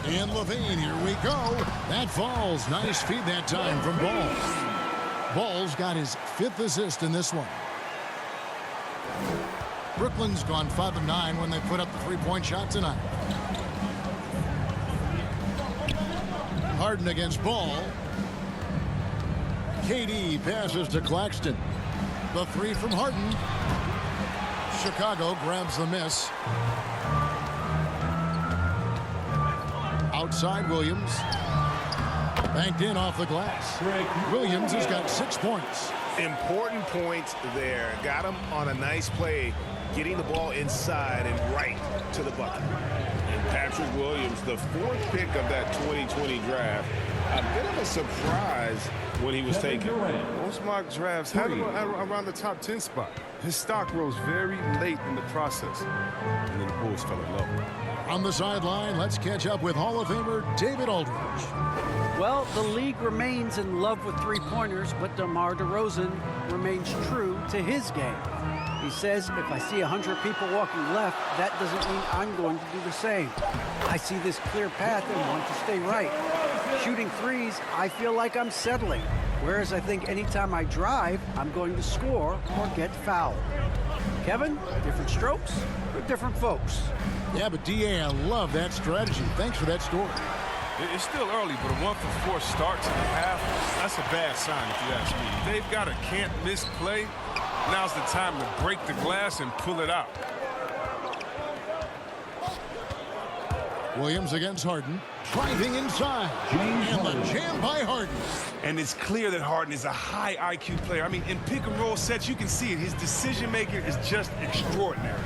And LaVine, here we go. That falls. Nice feed that time from Ball. Ball's got his 5th assist in this one. Brooklyn's gone 5 of 9 when they put up the three-point shot tonight. Harden against Ball. KD passes to Claxton. The 3 from Harden. Chicago grabs the miss. Outside Williams. Banked in off the glass. Williams has got 6 points. Important points there. Got him on a nice play, getting the ball inside and right to the bucket. And Patrick Williams, the 4th pick of that 2020 draft, a bit of a surprise when he was taken. Most mock drafts had him around the top 10 spot. His stock rose very late in the process, and then the Bulls fell in love with him. On the sideline, let's catch up with Hall of Famer David Aldridge. Well, the league remains in love with three-pointers, but DeMar DeRozan remains true to his game. He says, if I see 100 people walking left, that doesn't mean I'm going to do the same. I see this clear path and want to stay right. Shooting threes, I feel like I'm settling. Whereas I think anytime I drive, I'm going to score or get fouled. Kevin, different strokes for different folks. Yeah, but D.A., I love that strategy. Thanks for that story. It's still early, but a 1-for-4 start to the half, that's a bad sign if you ask me. They've got a can't-miss play. Now's the time to break the glass and pull it out. Williams against Harden. Driving inside. And the jam by Harden. And it's clear that Harden is a high IQ player. I mean, in pick-and-roll sets, you can see it. His decision-making is just extraordinary.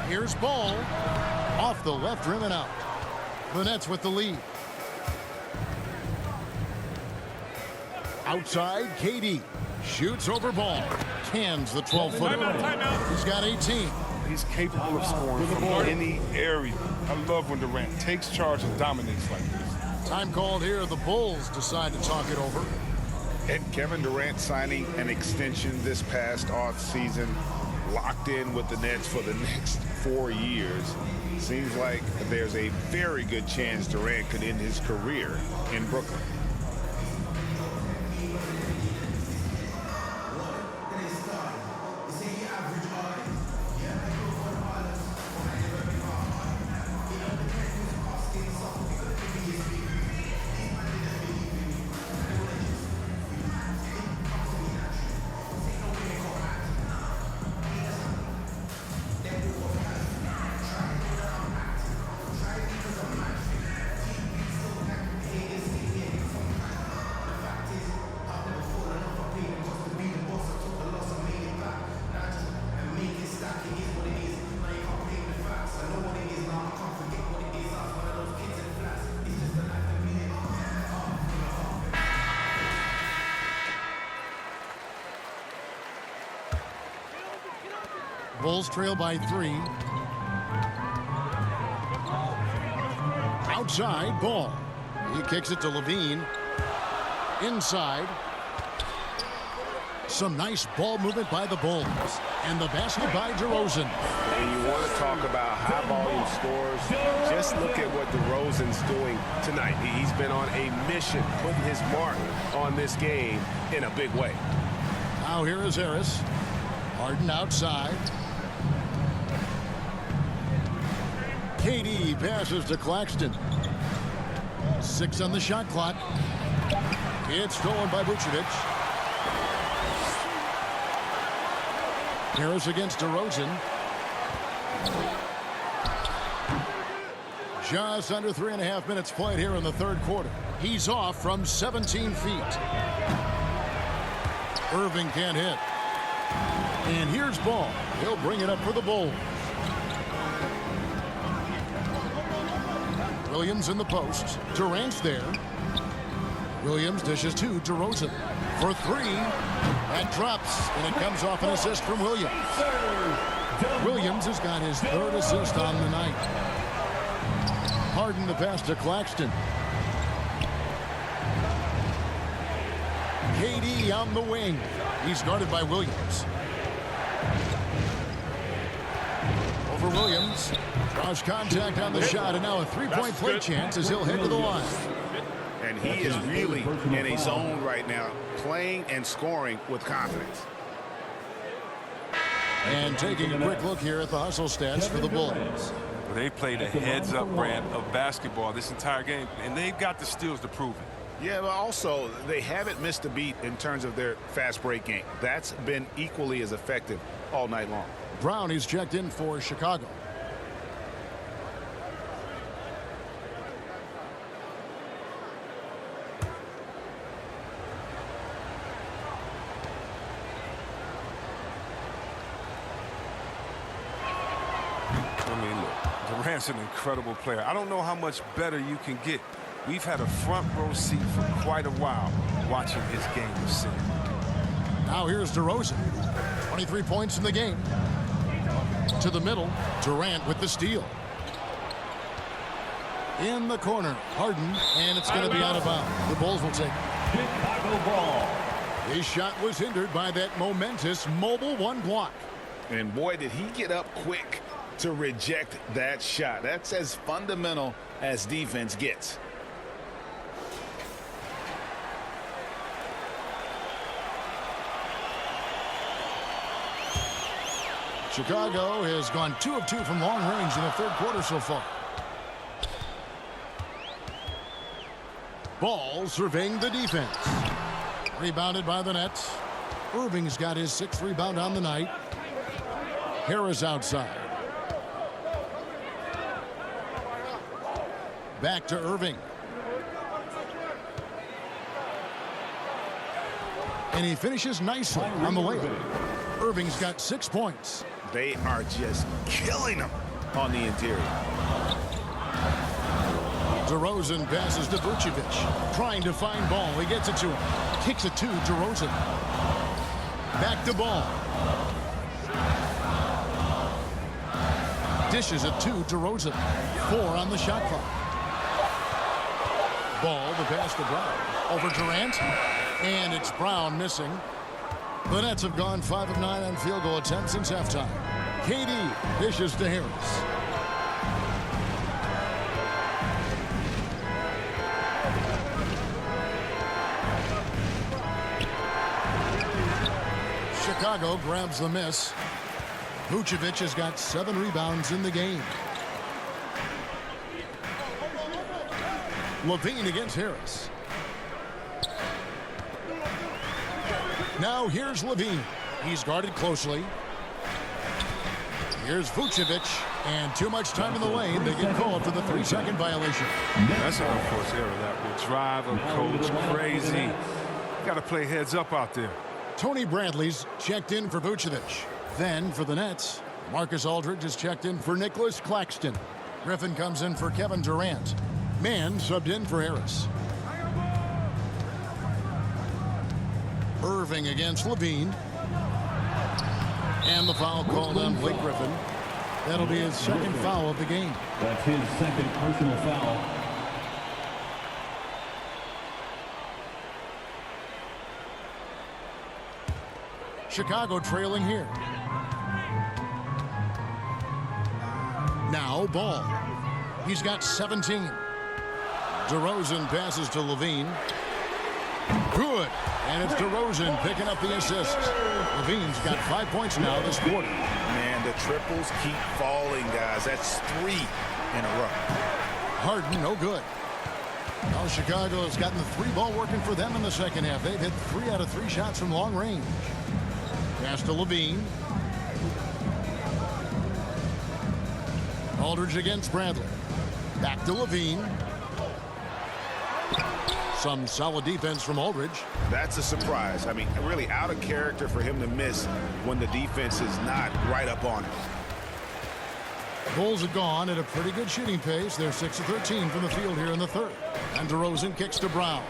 Here's Ball. Off the left rim and out. The Nets with the lead. Outside, KD. Shoots over Ball. Cans the 12-footer. He's got 18. He's capable of scoring from any area. I love when Durant takes charge and dominates like this. Time called here. The Bulls decide to talk it over. And Kevin Durant signing an extension this past offseason, locked in with the Nets for the next 4 years. Seems like there's a very good chance Durant could end his career in Brooklyn. Bulls trail by 3. Outside, Ball. He kicks it to LaVine. Inside. Some nice ball movement by the Bulls. And the basket by DeRozan. And you want to talk about high-volume scores. Just look at what DeRozan's doing tonight. He's been on a mission, putting his mark on this game in a big way. Now here is Harris. Harden outside. KD passes to Claxton. 6 on the shot clock. It's stolen by Vucevic. Harris against DeRozan. Just under 3.5 minutes played here in the third quarter. He's off from 17 feet. Irving can't hit. And here's Ball. He'll bring it up for the Bulls. Williams in the post. Durant's there. Williams dishes to DeRozan. for three. That drops, and it comes off an assist from Williams. Williams has got his third assist on the night. Harden the pass to Claxton. KD on the wing. He's guarded by Williams. Over Williams. Draws contact on the shot, and now a three-point play chance as he'll head to the line. And he is really in a zone right now, playing and scoring with confidence. And taking a quick look here at the hustle stats for the Bulls. They played a heads-up brand of basketball this entire game, and they've got the steals to prove it. Yeah, but also they haven't missed a beat in terms of their fast break game. That's been equally as effective all night long. Brown is checked in for Chicago. I mean, look, Durant's an incredible player. I don't know how much better you can get. We've had a front row seat for quite a while watching his game of sin. Now here's DeRozan. 23 points in the game. To the middle, Durant with the steal. In the corner, Harden, and it's going to be out of bounds. The Bulls will take it. Chicago ball. His shot was hindered by that momentous mobile one block. And boy, did he get up quick to reject that shot. That's as fundamental as defense gets. Chicago has gone 2 of 2 from long range in the third quarter so far. Ball surveying the defense. Rebounded by the Nets. Irving's got his 6th rebound on the night. Harris outside. Back to Irving. And he finishes nicely on the layup. Irving's got 6 points. They are just killing him on the interior. DeRozan passes to Vucevic. Trying to find Ball. He gets it to him. Kicks it to DeRozan. Back to Ball. Dishes it to DeRozan. 4 on the shot clock. Ball, the pass to Brown. Over Durant. And it's Brown missing. The Nets have gone 5 of 9 on field goal attempts since halftime. KD dishes to Harris. Chicago grabs the miss. Vucevic has got 7 rebounds in the game. Levine against Harris. Now here's Levine. He's guarded closely. Here's Vucevic, and too much time in the lane. They get called for the 3-second violation. That's an unforced error that will drive a coach crazy. Got to play heads up out there. Tony Bradley's checked in for Vucevic. Then for the Nets, Marcus Aldridge is checked in for Nicholas Claxton. Griffin comes in for Kevin Durant. Mann subbed in for Harris. Irving against Levine. And the foul called on Blake Griffin. That'll be his 2nd foul of the game. That's his 2nd personal foul. Chicago trailing here. Now Ball. He's got 17. DeRozan passes to Levine. Good. And it's DeRozan picking up the assist. Levine's got 5 points now this quarter. Man, the triples keep falling, guys. That's 3 in a row. Harden, no good. Now Chicago has gotten the 3-ball working for them in the second half. They've hit 3 out of 3 shots from long range. Pass to Levine. Aldridge against Bradley. Back to Levine. Some solid defense from Aldridge. That's a surprise. I mean, really out of character for him to miss when the defense is not right up on him. Bulls have gone at a pretty good shooting pace. They're 6 of 13 from the field here in the third. And DeRozan kicks to Brown.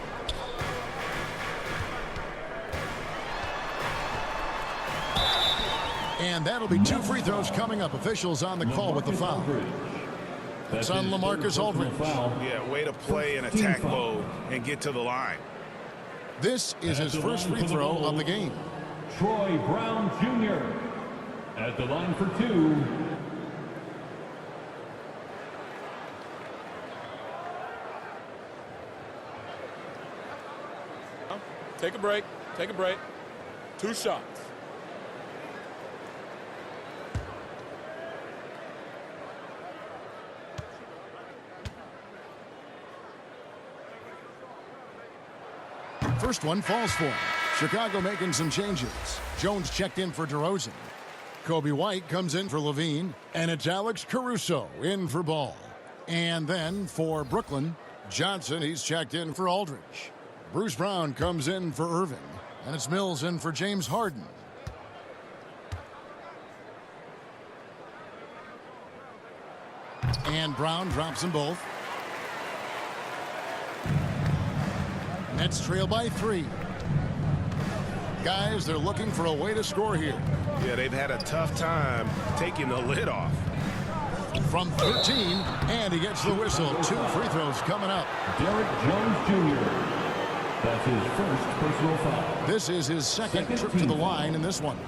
And that'll be 2 free throws coming up. Officials on the call with the foul. It's on LaMarcus Aldridge. Yeah, way to play in attack mode and get to the line. This is his first free throw of the game. Troy Brown Jr. at the line for 2. Take a break. Take a break. 2 shots. First one falls for him. Chicago making some changes. Jones checked in for DeRozan. Kobe White comes in for Levine. And it's Alex Caruso in for Ball. And then for Brooklyn, Johnson, he's checked in for Aldridge. Bruce Brown comes in for Irving. And it's Mills in for James Harden. And Brown drops them both. Nets trail by 3. Guys, they're looking for a way to score here. Yeah, they've had a tough time taking the lid off. From 13, and he gets the whistle. 2 free throws coming up. Derrick Jones Jr. That's his first personal foul. This is his second trip to the line in this one.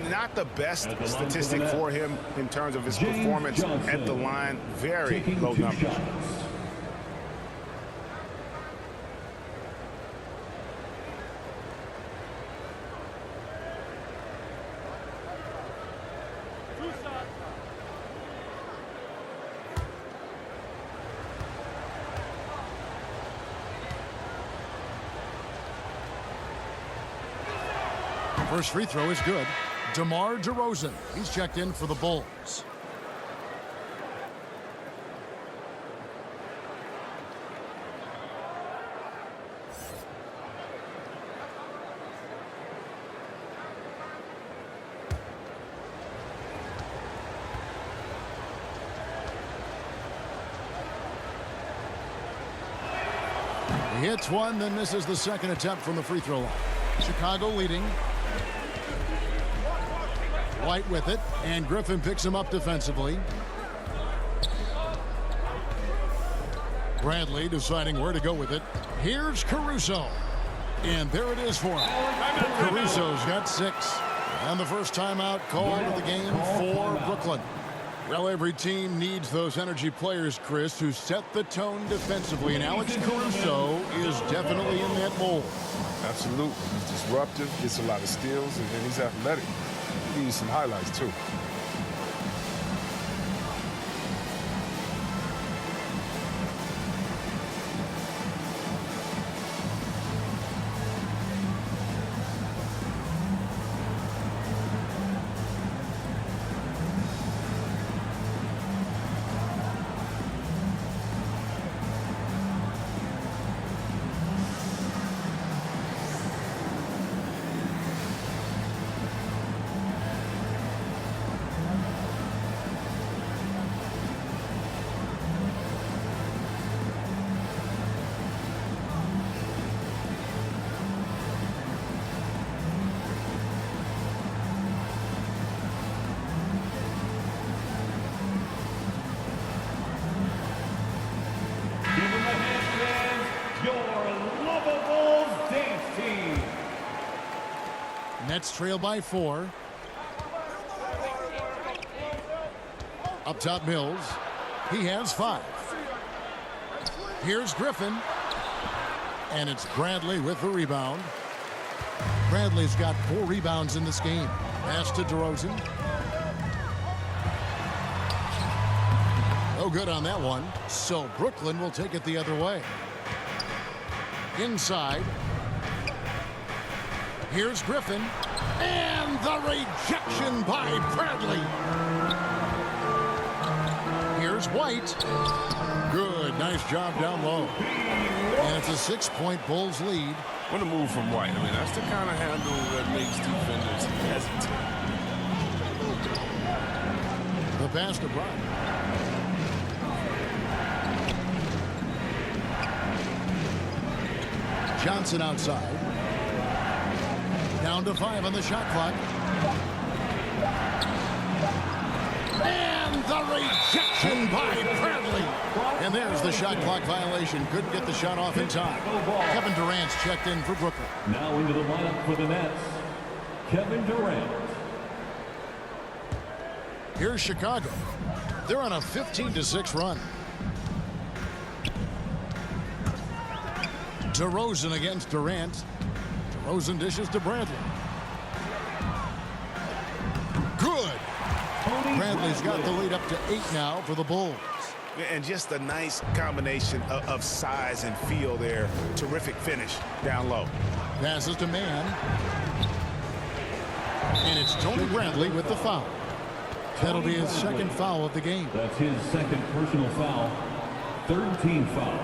Not the best statistic for him in terms of his performance at the line. Very low numbers. First free throw is good. DeMar DeRozan. He's checked in for the Bulls. He hits one, then misses the second attempt from the free throw line. Chicago leading. White with it, and Griffin picks him up defensively. Bradley deciding where to go with it. Here's Caruso. And there it is for him. Caruso's got 6. And the first timeout called of the game for Brooklyn. Well, every team needs those energy players, Chris, who set the tone defensively. And Alex Caruso is definitely in that mold. Absolutely. He's disruptive, gets a lot of steals, and then he's athletic. He needs some highlights, too. Nets trail by 4. Up top, Mills. He has 5. Here's Griffin. And it's Bradley with the rebound. Bradley's got 4 rebounds in this game. Pass to DeRozan. No good on that one. So Brooklyn will take it the other way. Inside. Here's Griffin. And the rejection by Bradley. Here's White. Good. Nice job down low. And it's a 6-point Bulls lead. What a move from White. I mean, that's the kind of handle that makes defenders hesitate. The pass to Brown. Johnson outside. Down to 5 on the shot clock. the rejection by Bradley. And there's the shot clock violation. Couldn't get the shot off in time. Kevin Durant's checked in for Brooklyn. Now into the lineup for the Nets, Kevin Durant. Here's Chicago. They're on a 15-6 run. DeRozan against Durant. DeRozan dishes to Bradley. Good. Bradley's got the lead up to 8 now for the Bulls. And just a nice combination of size and feel there. Terrific finish down low. Passes to Mann. And it's Tony Bradley with the foul. That'll be his second foul of the game. That's his second personal foul. Third team foul.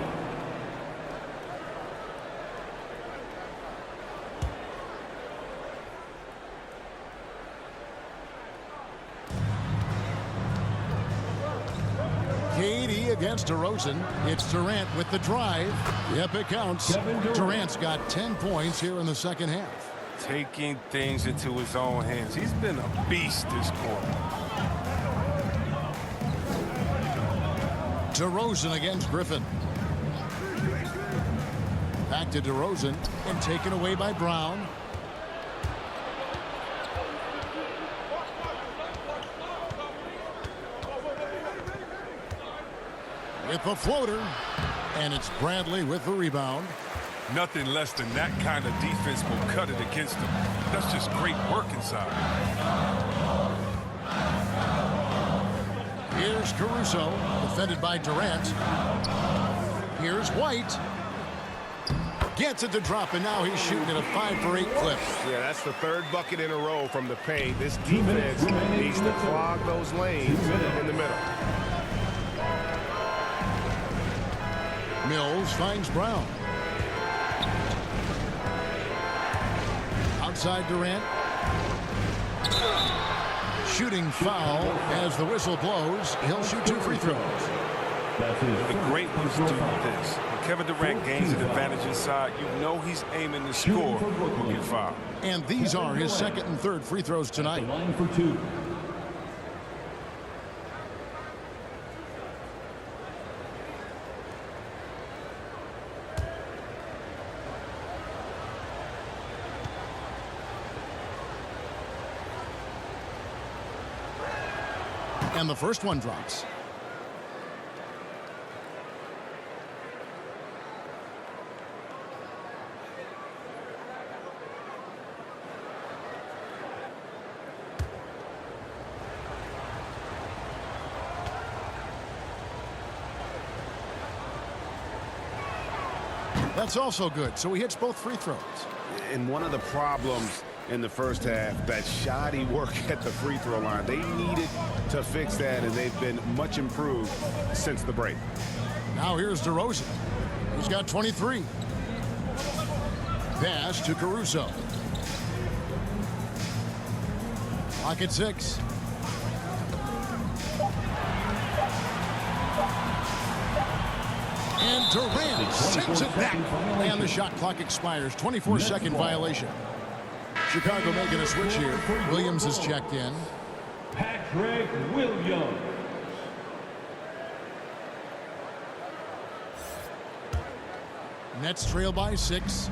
KD against DeRozan. It's Durant with the drive. Yep, it counts. Durant's got 10 points here in the second half. Taking things into his own hands. He's been a beast this quarter. DeRozan against Griffin. Back to DeRozan and taken away by Brown. With the floater, and it's Bradley with the rebound. Nothing less than that kind of defense will cut it against him. That's just great work inside. Here's Caruso, defended by Durant. Here's White. Gets it to drop, and now he's shooting at a 5-for-8 clip. Yeah, that's the third bucket in a row from the paint. This defense needs to clog those lanes in the middle. Mills finds Brown. Outside Durant. Shooting foul as the whistle blows. He'll shoot 2 free throws. The great ones do this. When Kevin Durant gains an advantage inside, you know he's aiming to score. Will get fouled. And these are his second and third free throws tonight. Line for 2. And the first one drops. That's also good. So he hits both free throws. And one of the problems in the first half, that shoddy work at the free throw line. They needed to fix that, and they've been much improved since the break. Now here's DeRozan. He's got 23. Pass to Caruso. Pocket 6. And Durant sends it back. And the shot clock expires. 24-second violation. Chicago making a switch here. Williams is checked in. Patrick Williams. Nets trail by 6.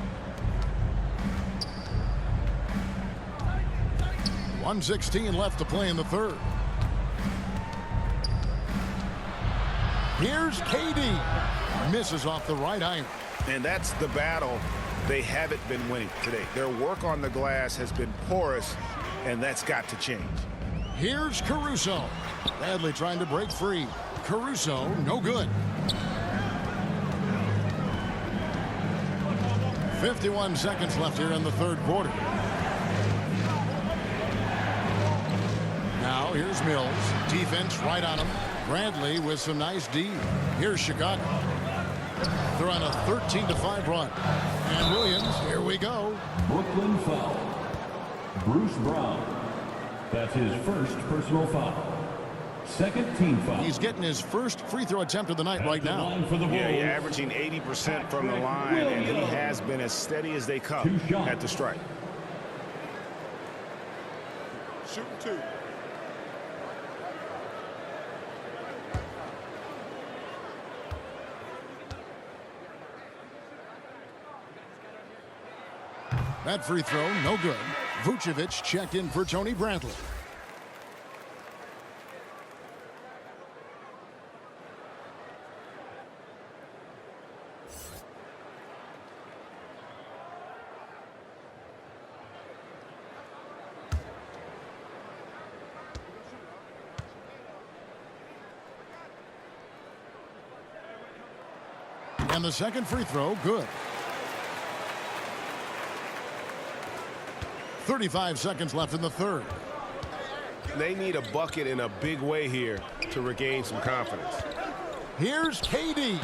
1:16 left to play in the third. Here's KD. Misses off the right iron. And that's the battle they haven't been winning today. Their work on the glass has been porous, and that's got to change. Here's Caruso. Bradley trying to break free. Caruso, no good. 51 seconds left here in the third quarter. Now here's Mills. Defense right on him. Bradley with some nice D. Here's Chicago. They're on a 13-5 run. And Williams, here we go. Brooklyn foul. Bruce Brown. That's his first personal foul. Second team foul. He's getting his first free throw attempt of the night right now. Yeah, he's averaging 80% from the line, and he has been as steady as they come at the strike. Shooting 2. That free throw, no good. Vucevic checked in for Tony Bradley. And the second free throw, good. 35 seconds left in the third. They need a bucket in a big way here to regain some confidence. Here's KD.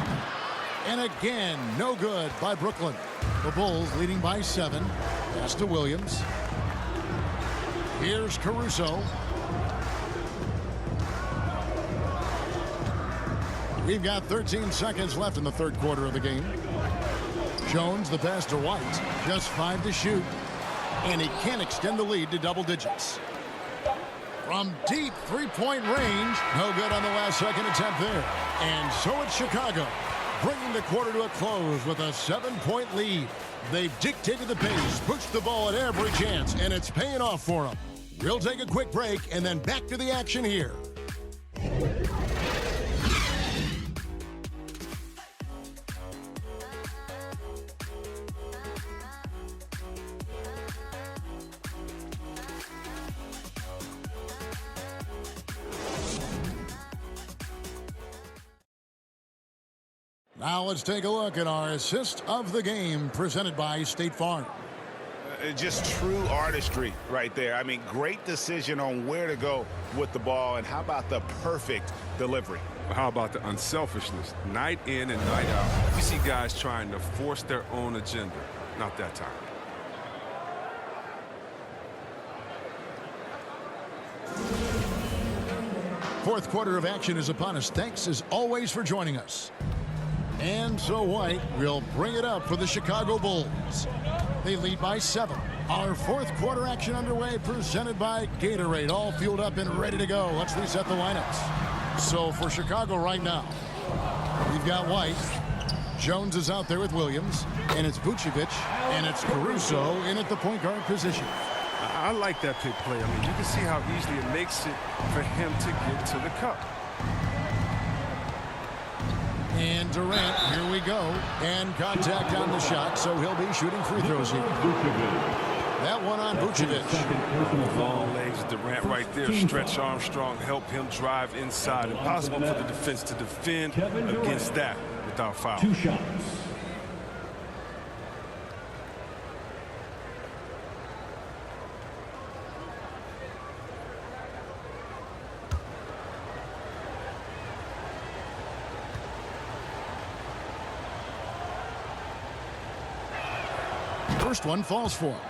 And again, no good by Brooklyn. The Bulls leading by 7. Pass to Williams. Here's Caruso. We've got 13 seconds left in the third quarter of the game. Jones, the pass to White. Just 5 to shoot. And he can't extend the lead to double digits. From deep three-point range. No good on the last second attempt there. And so it's Chicago, bringing the quarter to a close with a 7-point lead. They've dictated the pace, pushed the ball at every chance, and it's paying off for them. We'll take a quick break and then back to the action here. Now let's take a look at our assist of the game presented by State Farm. Just true artistry right there. I mean, great decision on where to go with the ball, and how about the perfect delivery? How about the unselfishness? Night in and night out. You see guys trying to force their own agenda. Not that time. Fourth quarter of action is upon us. Thanks as always for joining us. And so White will bring it up for the Chicago Bulls. They lead by 7. Our fourth quarter action underway, presented by Gatorade. All fueled up and ready to go. Let's reset the lineups. So for Chicago right now, we've got White. Jones is out there with Williams. And it's Vucevic. And it's Caruso in at the point guard position. I like that pick play. I mean, you can see how easily it makes it for him to get to the cup. And Durant, here we go. And contact on the shot, so he'll be shooting free throws here. That one on Vucevic. Long legs, Durant right there. Stretch Armstrong, help him drive inside. Impossible for the defense to defend against that without foul. 2 shots. First one falls for him.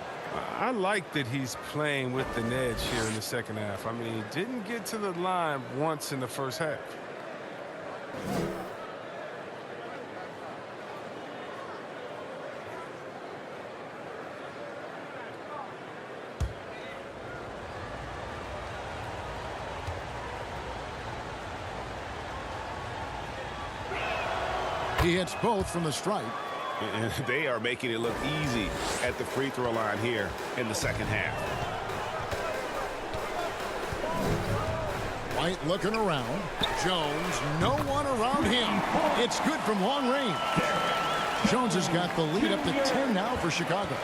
I like that he's playing with an edge here in the second half. I mean, he didn't get to the line once in the first half. He hits both from the stripe. And they are making it look easy at the free throw line here in the second half. White looking around. Jones, no one around him. It's good from long range. Jones has got the lead up to 10 now for Chicago.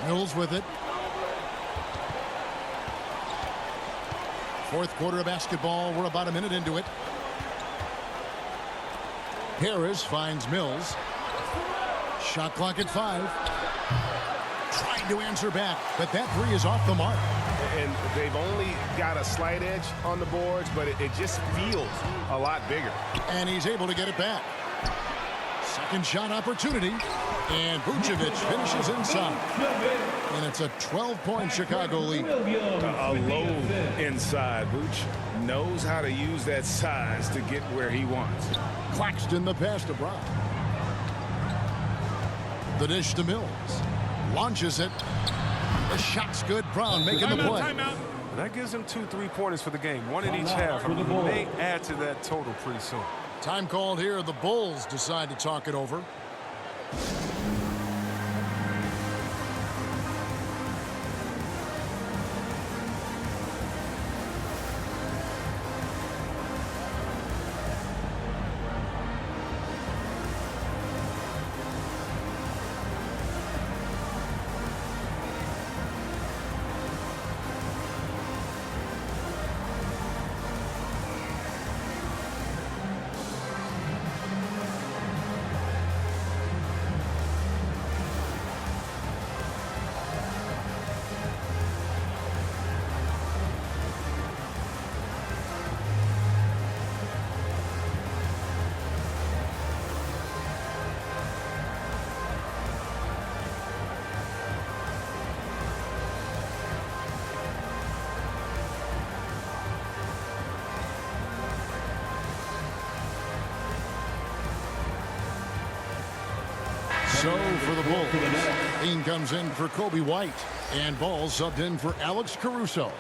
Mills with it. Fourth quarter of basketball. We're about a minute into it. Harris finds Mills. Shot clock at 5. Trying to answer back, but that three is off the mark. And they've only got a slight edge on the boards, but it just feels a lot bigger. And he's able to get it back. Second shot opportunity. And Vucevic finishes inside. And it's a 12-point Chicago lead. A low inside. Vuce knows how to use that size to get where he wants. Claxton the pass to Brown. The dish to Mills. Launches it. The shot's good. Brown making the play. That gives him 2 3-pointers for the game. One in each half. I mean, he may add to that total pretty soon. Time called here. The Bulls decide to talk it over. So for the Bulls, Dean comes in for Kobe White, and Ball subbed in for Alex Caruso.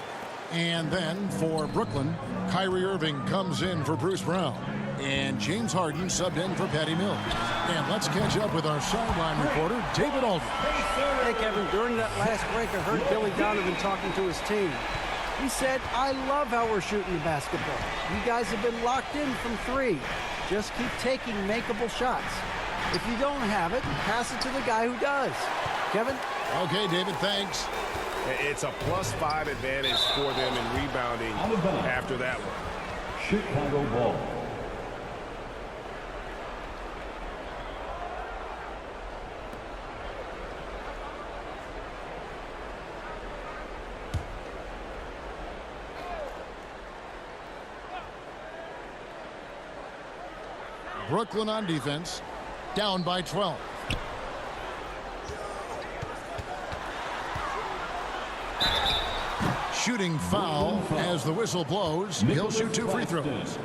And then for Brooklyn, Kyrie Irving comes in for Bruce Brown, and James Harden subbed in for Patty Mills. And let's catch up with our sideline reporter, David Aldridge. Hey, Kevin, during that last break, I heard Billy Donovan talking to his team. He said, I love how we're shooting the basketball. You guys have been locked in from three. Just keep taking makeable shots. If you don't have it, pass it to the guy who does. Kevin? Okay, David, thanks. It's a +5 advantage for them in rebounding after that one. Chicago ball. Brooklyn on defense, down by 12. Shooting foul as the whistle blows. He'll shoot 2 free throws.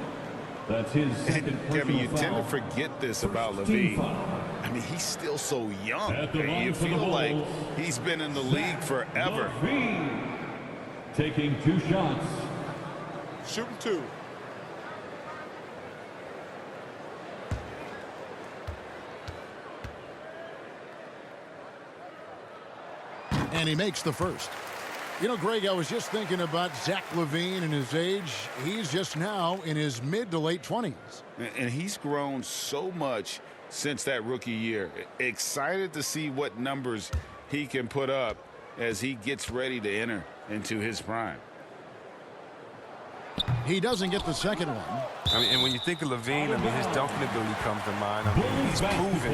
That's his second Kevin, you personal tend to foul. forget this about First team LaVine. foul. I mean, he's still so young. At the line You for the feel like Bulls, he's been in the league forever. LaVine taking 2 shots. Shooting 2. And he makes the first. You know, Greg, I was just thinking about Zach LaVine and his age. He's just now in his mid to late 20s. And he's grown so much since that rookie year. Excited to see what numbers he can put up as he gets ready to enter into his prime. He doesn't get the second one. I mean, and when you think of LaVine, I mean, his dunking ability comes to mind. I mean, he's proven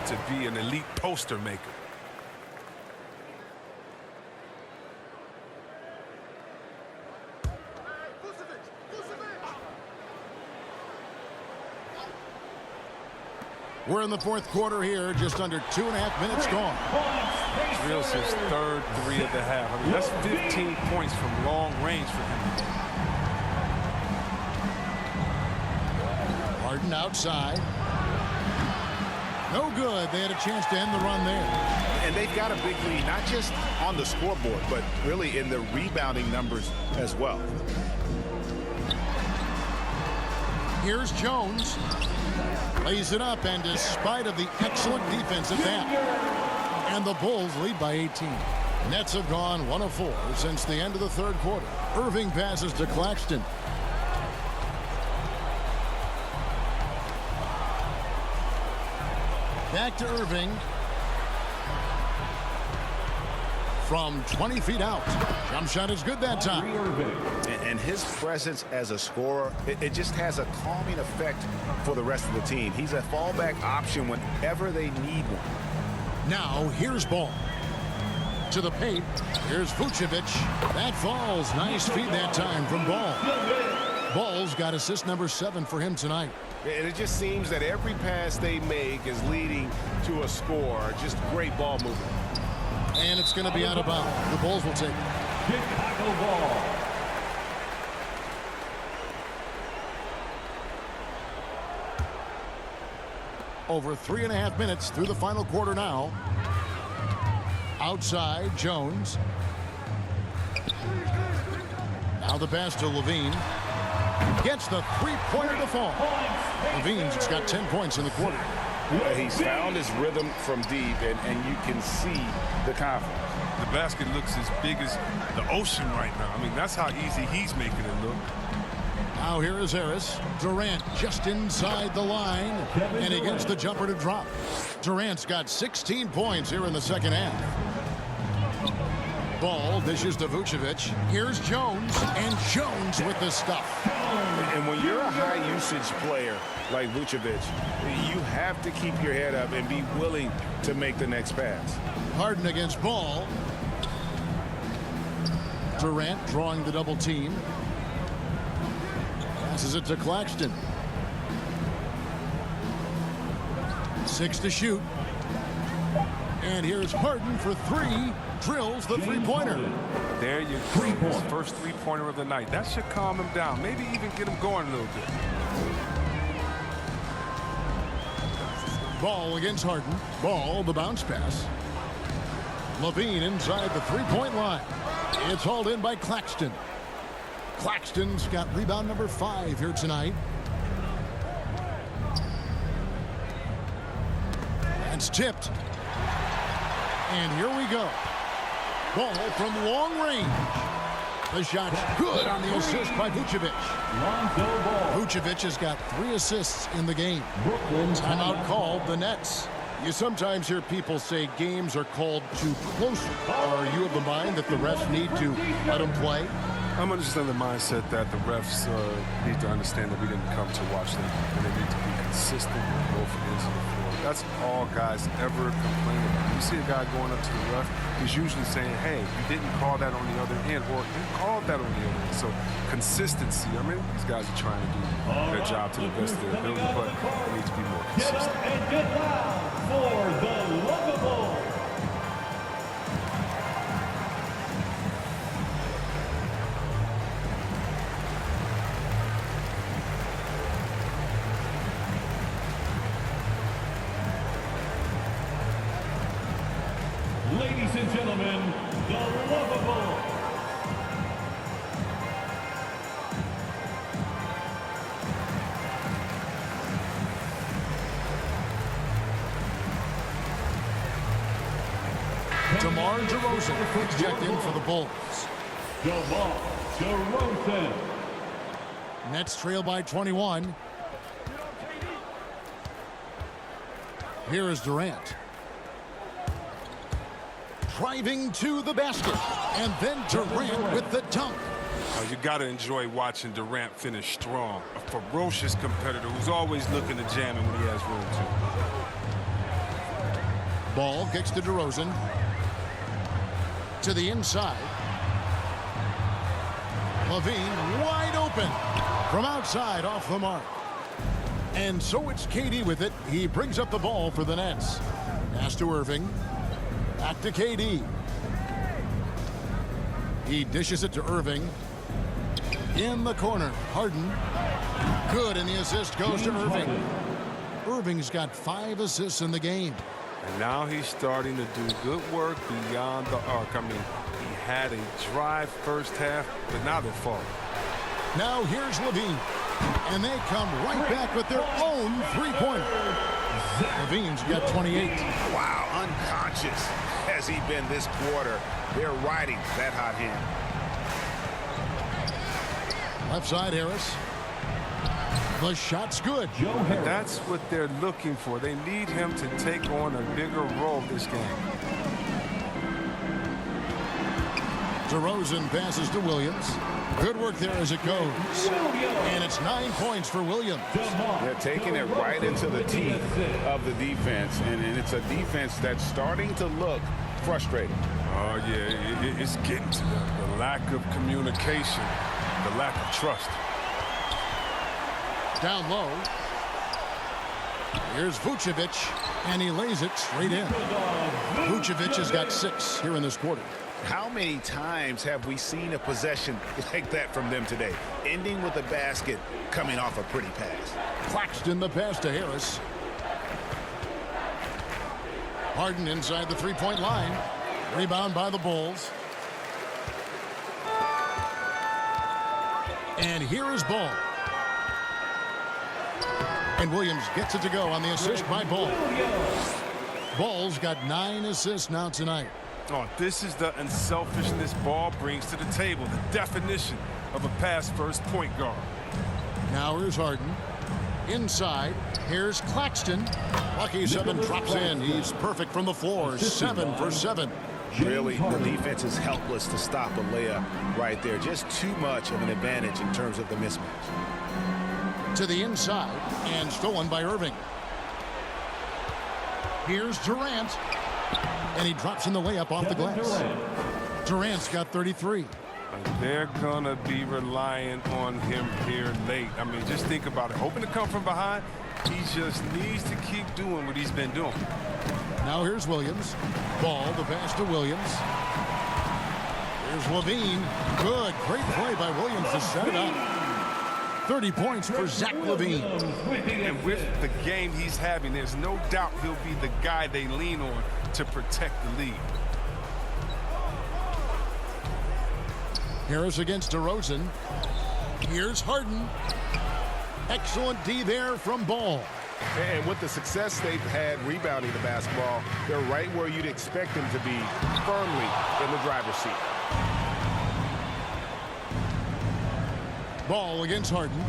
to be an elite poster maker. We're in the fourth quarter here, just under 2.5 minutes gone. Drills his third 3 of the half. I mean, that's 15 points from long range for him. Harden outside. No good. They had a chance to end the run there. And they've got a big lead, not just on the scoreboard, but really in the rebounding numbers as well. Here's Jones. Lays it up, and despite of the excellent defense at that, and the Bulls lead by 18. Nets have gone 1 of 4 since the end of the third quarter. Irving passes to Claxton. Back to Irving. From 20 feet out. Jump shot is good that time. And his presence as a scorer, it just has a calming effect for the rest of the team. He's a fallback option whenever they need one. Now here's Ball. To the paint. Here's Vucevic. That falls. Nice feed that time from Ball. Ball's got assist number 7 for him tonight. And it just seems that every pass they make is leading to a score. Just great ball movement. And it's going to be out of bounds. The Bulls will take it. Chicago ball. Over 3.5 minutes through the final quarter now. Outside, Jones. Now the pass to LaVine. Gets the 3-pointer to fall. LaVine's just got 10 points in the quarter. He's found his rhythm from deep, and you can see the confidence. The basket looks as big as the ocean right now. I mean, that's how easy he's making it look. Now here is Harris. Durant just inside the line, and he gets the jumper to drop. Durant's got 16 points here in the second half. Ball dishes to Vucevic. Here's Jones, and Jones with the stuff. And when you're a high-usage player like Vucevic, you have to keep your head up and be willing to make the next pass. Harden against Ball. Durant drawing the double team. Passes it to Claxton. 6 to shoot. And here's Harden for 3. Drills the three-pointer. There you go. His first three-pointer of the night. That should calm him down. Maybe even get him going a little bit. Ball against Harden. Ball, the bounce pass. Levine inside the three-point line. It's hauled in by Claxton. Claxton's got rebound number 5 here tonight. That's tipped. And here we go. Ball from long range. The shot's good on the assist by Vucevic. Vucevic has got 3 assists in the game. Timeout called the Nets. You sometimes hear people say games are called too close. Are you of the mind that the refs need to let them play? I'm just in the mindset that the refs need to understand that we didn't come to watch them, and they need to be consistent with both ends of the floor. That's all guys ever complain about. You see a guy going up to the ref, he's usually saying, hey, you didn't call that on the other end, or you called that on the other end. So consistency, I mean, these guys are trying to do their job to the best of their ability, but they need to be more consistent. And get loud for the Lovable. Ladies and gentlemen, the Lovable. DeMar DeRozan checked in for the Bulls. DeMar DeRozan. Nets trail by 21. Here is Durant. Driving to the basket. And then Durant with the dunk. You got to enjoy watching Durant finish strong. A ferocious competitor who's always looking to jam him when he has room to. Ball kicks to DeRozan. To the inside. Levine wide open. From outside off the mark. And so it's KD with it. He brings up the ball for the Nets. Pass to Irving. Back to KD. He dishes it to Irving. In the corner. Harden. Good, and the assist goes to Irving. Irving's got 5 assists in the game. And now he's starting to do good work beyond the arc. I mean, he had a drive first half, but now they're falling. Now here's Levine. And they come right back with their own three-pointer. Levine's got 28. Wow, unconscious has he been this quarter. They're riding that hot hand. Left side, Harris. The shot's good. That's what they're looking for. They need him to take on a bigger role this game. DeRozan passes to Williams. Good work there as it goes. And it's 9 points for Williams. They're taking it right into the teeth of the defense. And it's a defense that's starting to look frustrated. Oh, yeah, it's getting to the lack of communication, the lack of trust. Down low. Here's Vucevic, and he lays it straight in. Vucevic has got 6 here in this quarter. How many times have we seen a possession like that from them today, ending with a basket coming off a pretty pass? Claxton the pass to Harris. Harden inside the three-point line. Rebound by the Bulls. And here is Ball. And Williams gets it to go on the assist by Ball. Ball's got 9 assists now tonight. Oh, this is the unselfishness Ball brings to the table. The definition of a pass-first point guard. Now here's Harden. Inside, here's Claxton. Lucky 7 drops in. He's perfect from the floor. 7 for 7. Really, the defense is helpless to stop a layup right there. Just too much of an advantage in terms of the mismatch. To the inside, and stolen by Irving. Here's Durant. And he drops in the layup off the glass. Durant's got 33. They're going to be relying on him here late. I mean, just think about it. Hoping to come from behind, he just needs to keep doing what he's been doing. Now here's Williams. Ball, the pass to Williams. Here's Levine. Good, great play by Williams to set it up. 30 points for Zach LaVine. And with the game he's having, there's no doubt he'll be the guy they lean on to protect the lead. Harris against DeRozan. Here's Harden. Excellent D there from Ball. And with the success they've had rebounding the basketball, they're right where you'd expect them to be, firmly in the driver's seat. Ball against Harden.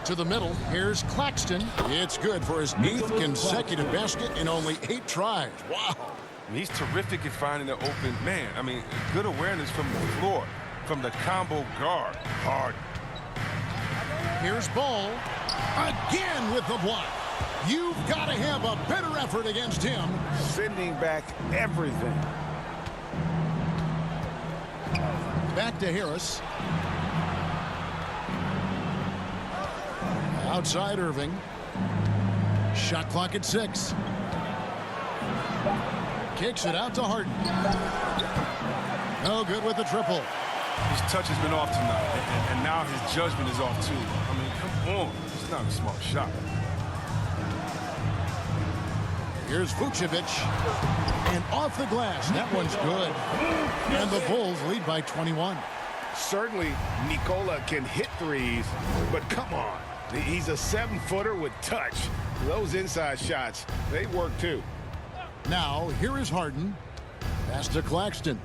To the middle, here's Claxton. It's good for his 8th consecutive basket in only 8 tries. Wow. He's terrific at finding the open man. I mean, good awareness from the floor, from the combo guard. Hard. Here's Ball. Again with the block. You've got to have a better effort against him. Sending back everything. Back to Harris. Outside Irving. Shot clock at 6. Kicks it out to Harden. No good with the triple. His touch has been off tonight, and now his judgment is off too. I mean, come on. It's not a smart shot. Here's Vucevic. And off the glass. That one's good. And the Bulls lead by 21. Certainly, Nikola can hit threes, but come on. He's a 7-footer with touch. Those inside shots, they work too. Now, here is Harden. Pass to Claxton.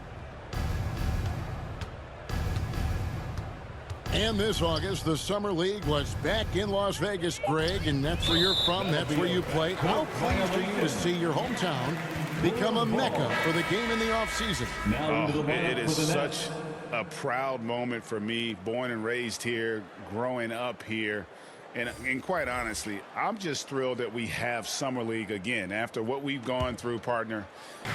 And this August, the Summer League was back in Las Vegas, Greg, and that's where you're from, that's where you play. How pleased are you to see your hometown become a mecca for the game in the offseason? It is such a proud moment for me, born and raised here, growing up here. And quite honestly, I'm just thrilled that we have Summer League again. After what we've gone through, partner,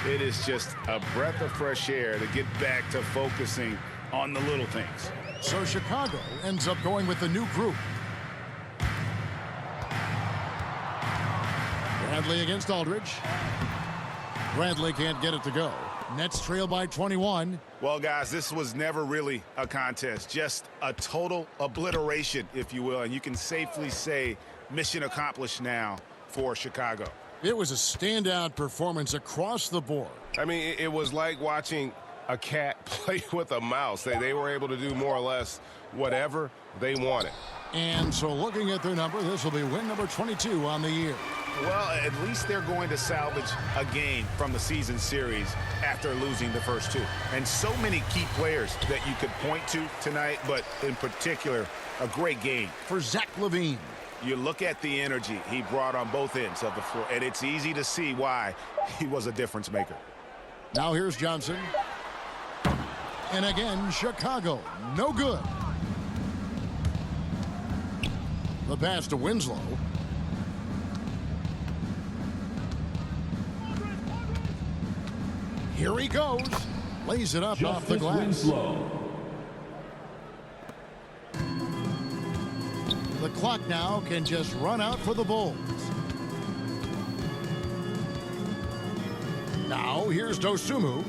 it is just a breath of fresh air to get back to focusing on the little things. So Chicago ends up going with the new group. Bradley against Aldridge. Bradley can't get it to go. Nets trail by 21. Well, guys, this was never really a contest, just a total obliteration, if you will. And you can safely say mission accomplished now for Chicago. It was a standout performance across the board. I mean, it was like watching a cat play with a mouse. They were able to do more or less whatever they wanted. And so looking at their number, this will be win number 22 on the year. Well, at least they're going to salvage a game from the season series after losing the first 2. And so many key players that you could point to tonight, but in particular, a great game. For Zach LaVine. You look at the energy he brought on both ends of the floor, and it's easy to see why he was a difference maker. Now here's Johnson. And again, Chicago, no good. The pass to Winslow. Here he goes. Lays it up off the glass. Winslow. The clock now can just run out for the Bulls. Now here's Dosunmu.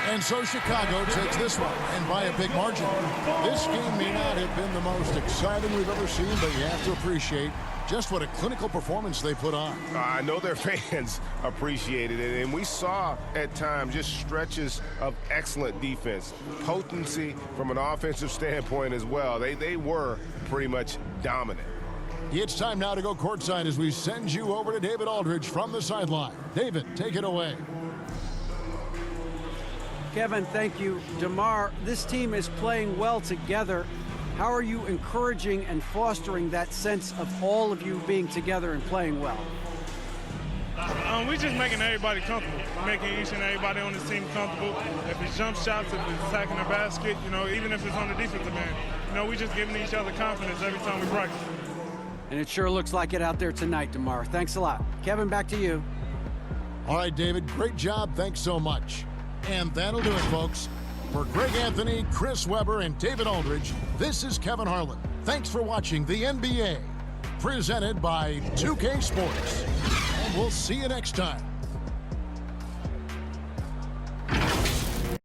And so Chicago takes this one, and by a big margin. This game may not have been the most exciting we've ever seen, but you have to appreciate just what a clinical performance they put on. I know their fans appreciated it, and we saw at times just stretches of excellent defense, potency from an offensive standpoint as well. They were pretty much dominant. It's time now to go courtside as we send you over to David Aldridge from the sideline. David, take it away. Kevin, thank you. DeMar, this team is playing well together. How are you encouraging and fostering that sense of all of you being together and playing well? We're just making everybody comfortable, making each and everybody on this team comfortable. If it's jump shots, if it's attacking the basket, even if it's on the defensive end, we're just giving each other confidence every time we practice. And it sure looks like it out there tonight, DeMar. Thanks a lot. Kevin, back to you. All right, David, great job. Thanks so much. And that'll do it, folks. For Greg Anthony, Chris Webber, and David Aldridge, this is Kevin Harlan. Thanks for watching the NBA, presented by 2K Sports. And we'll see you next time.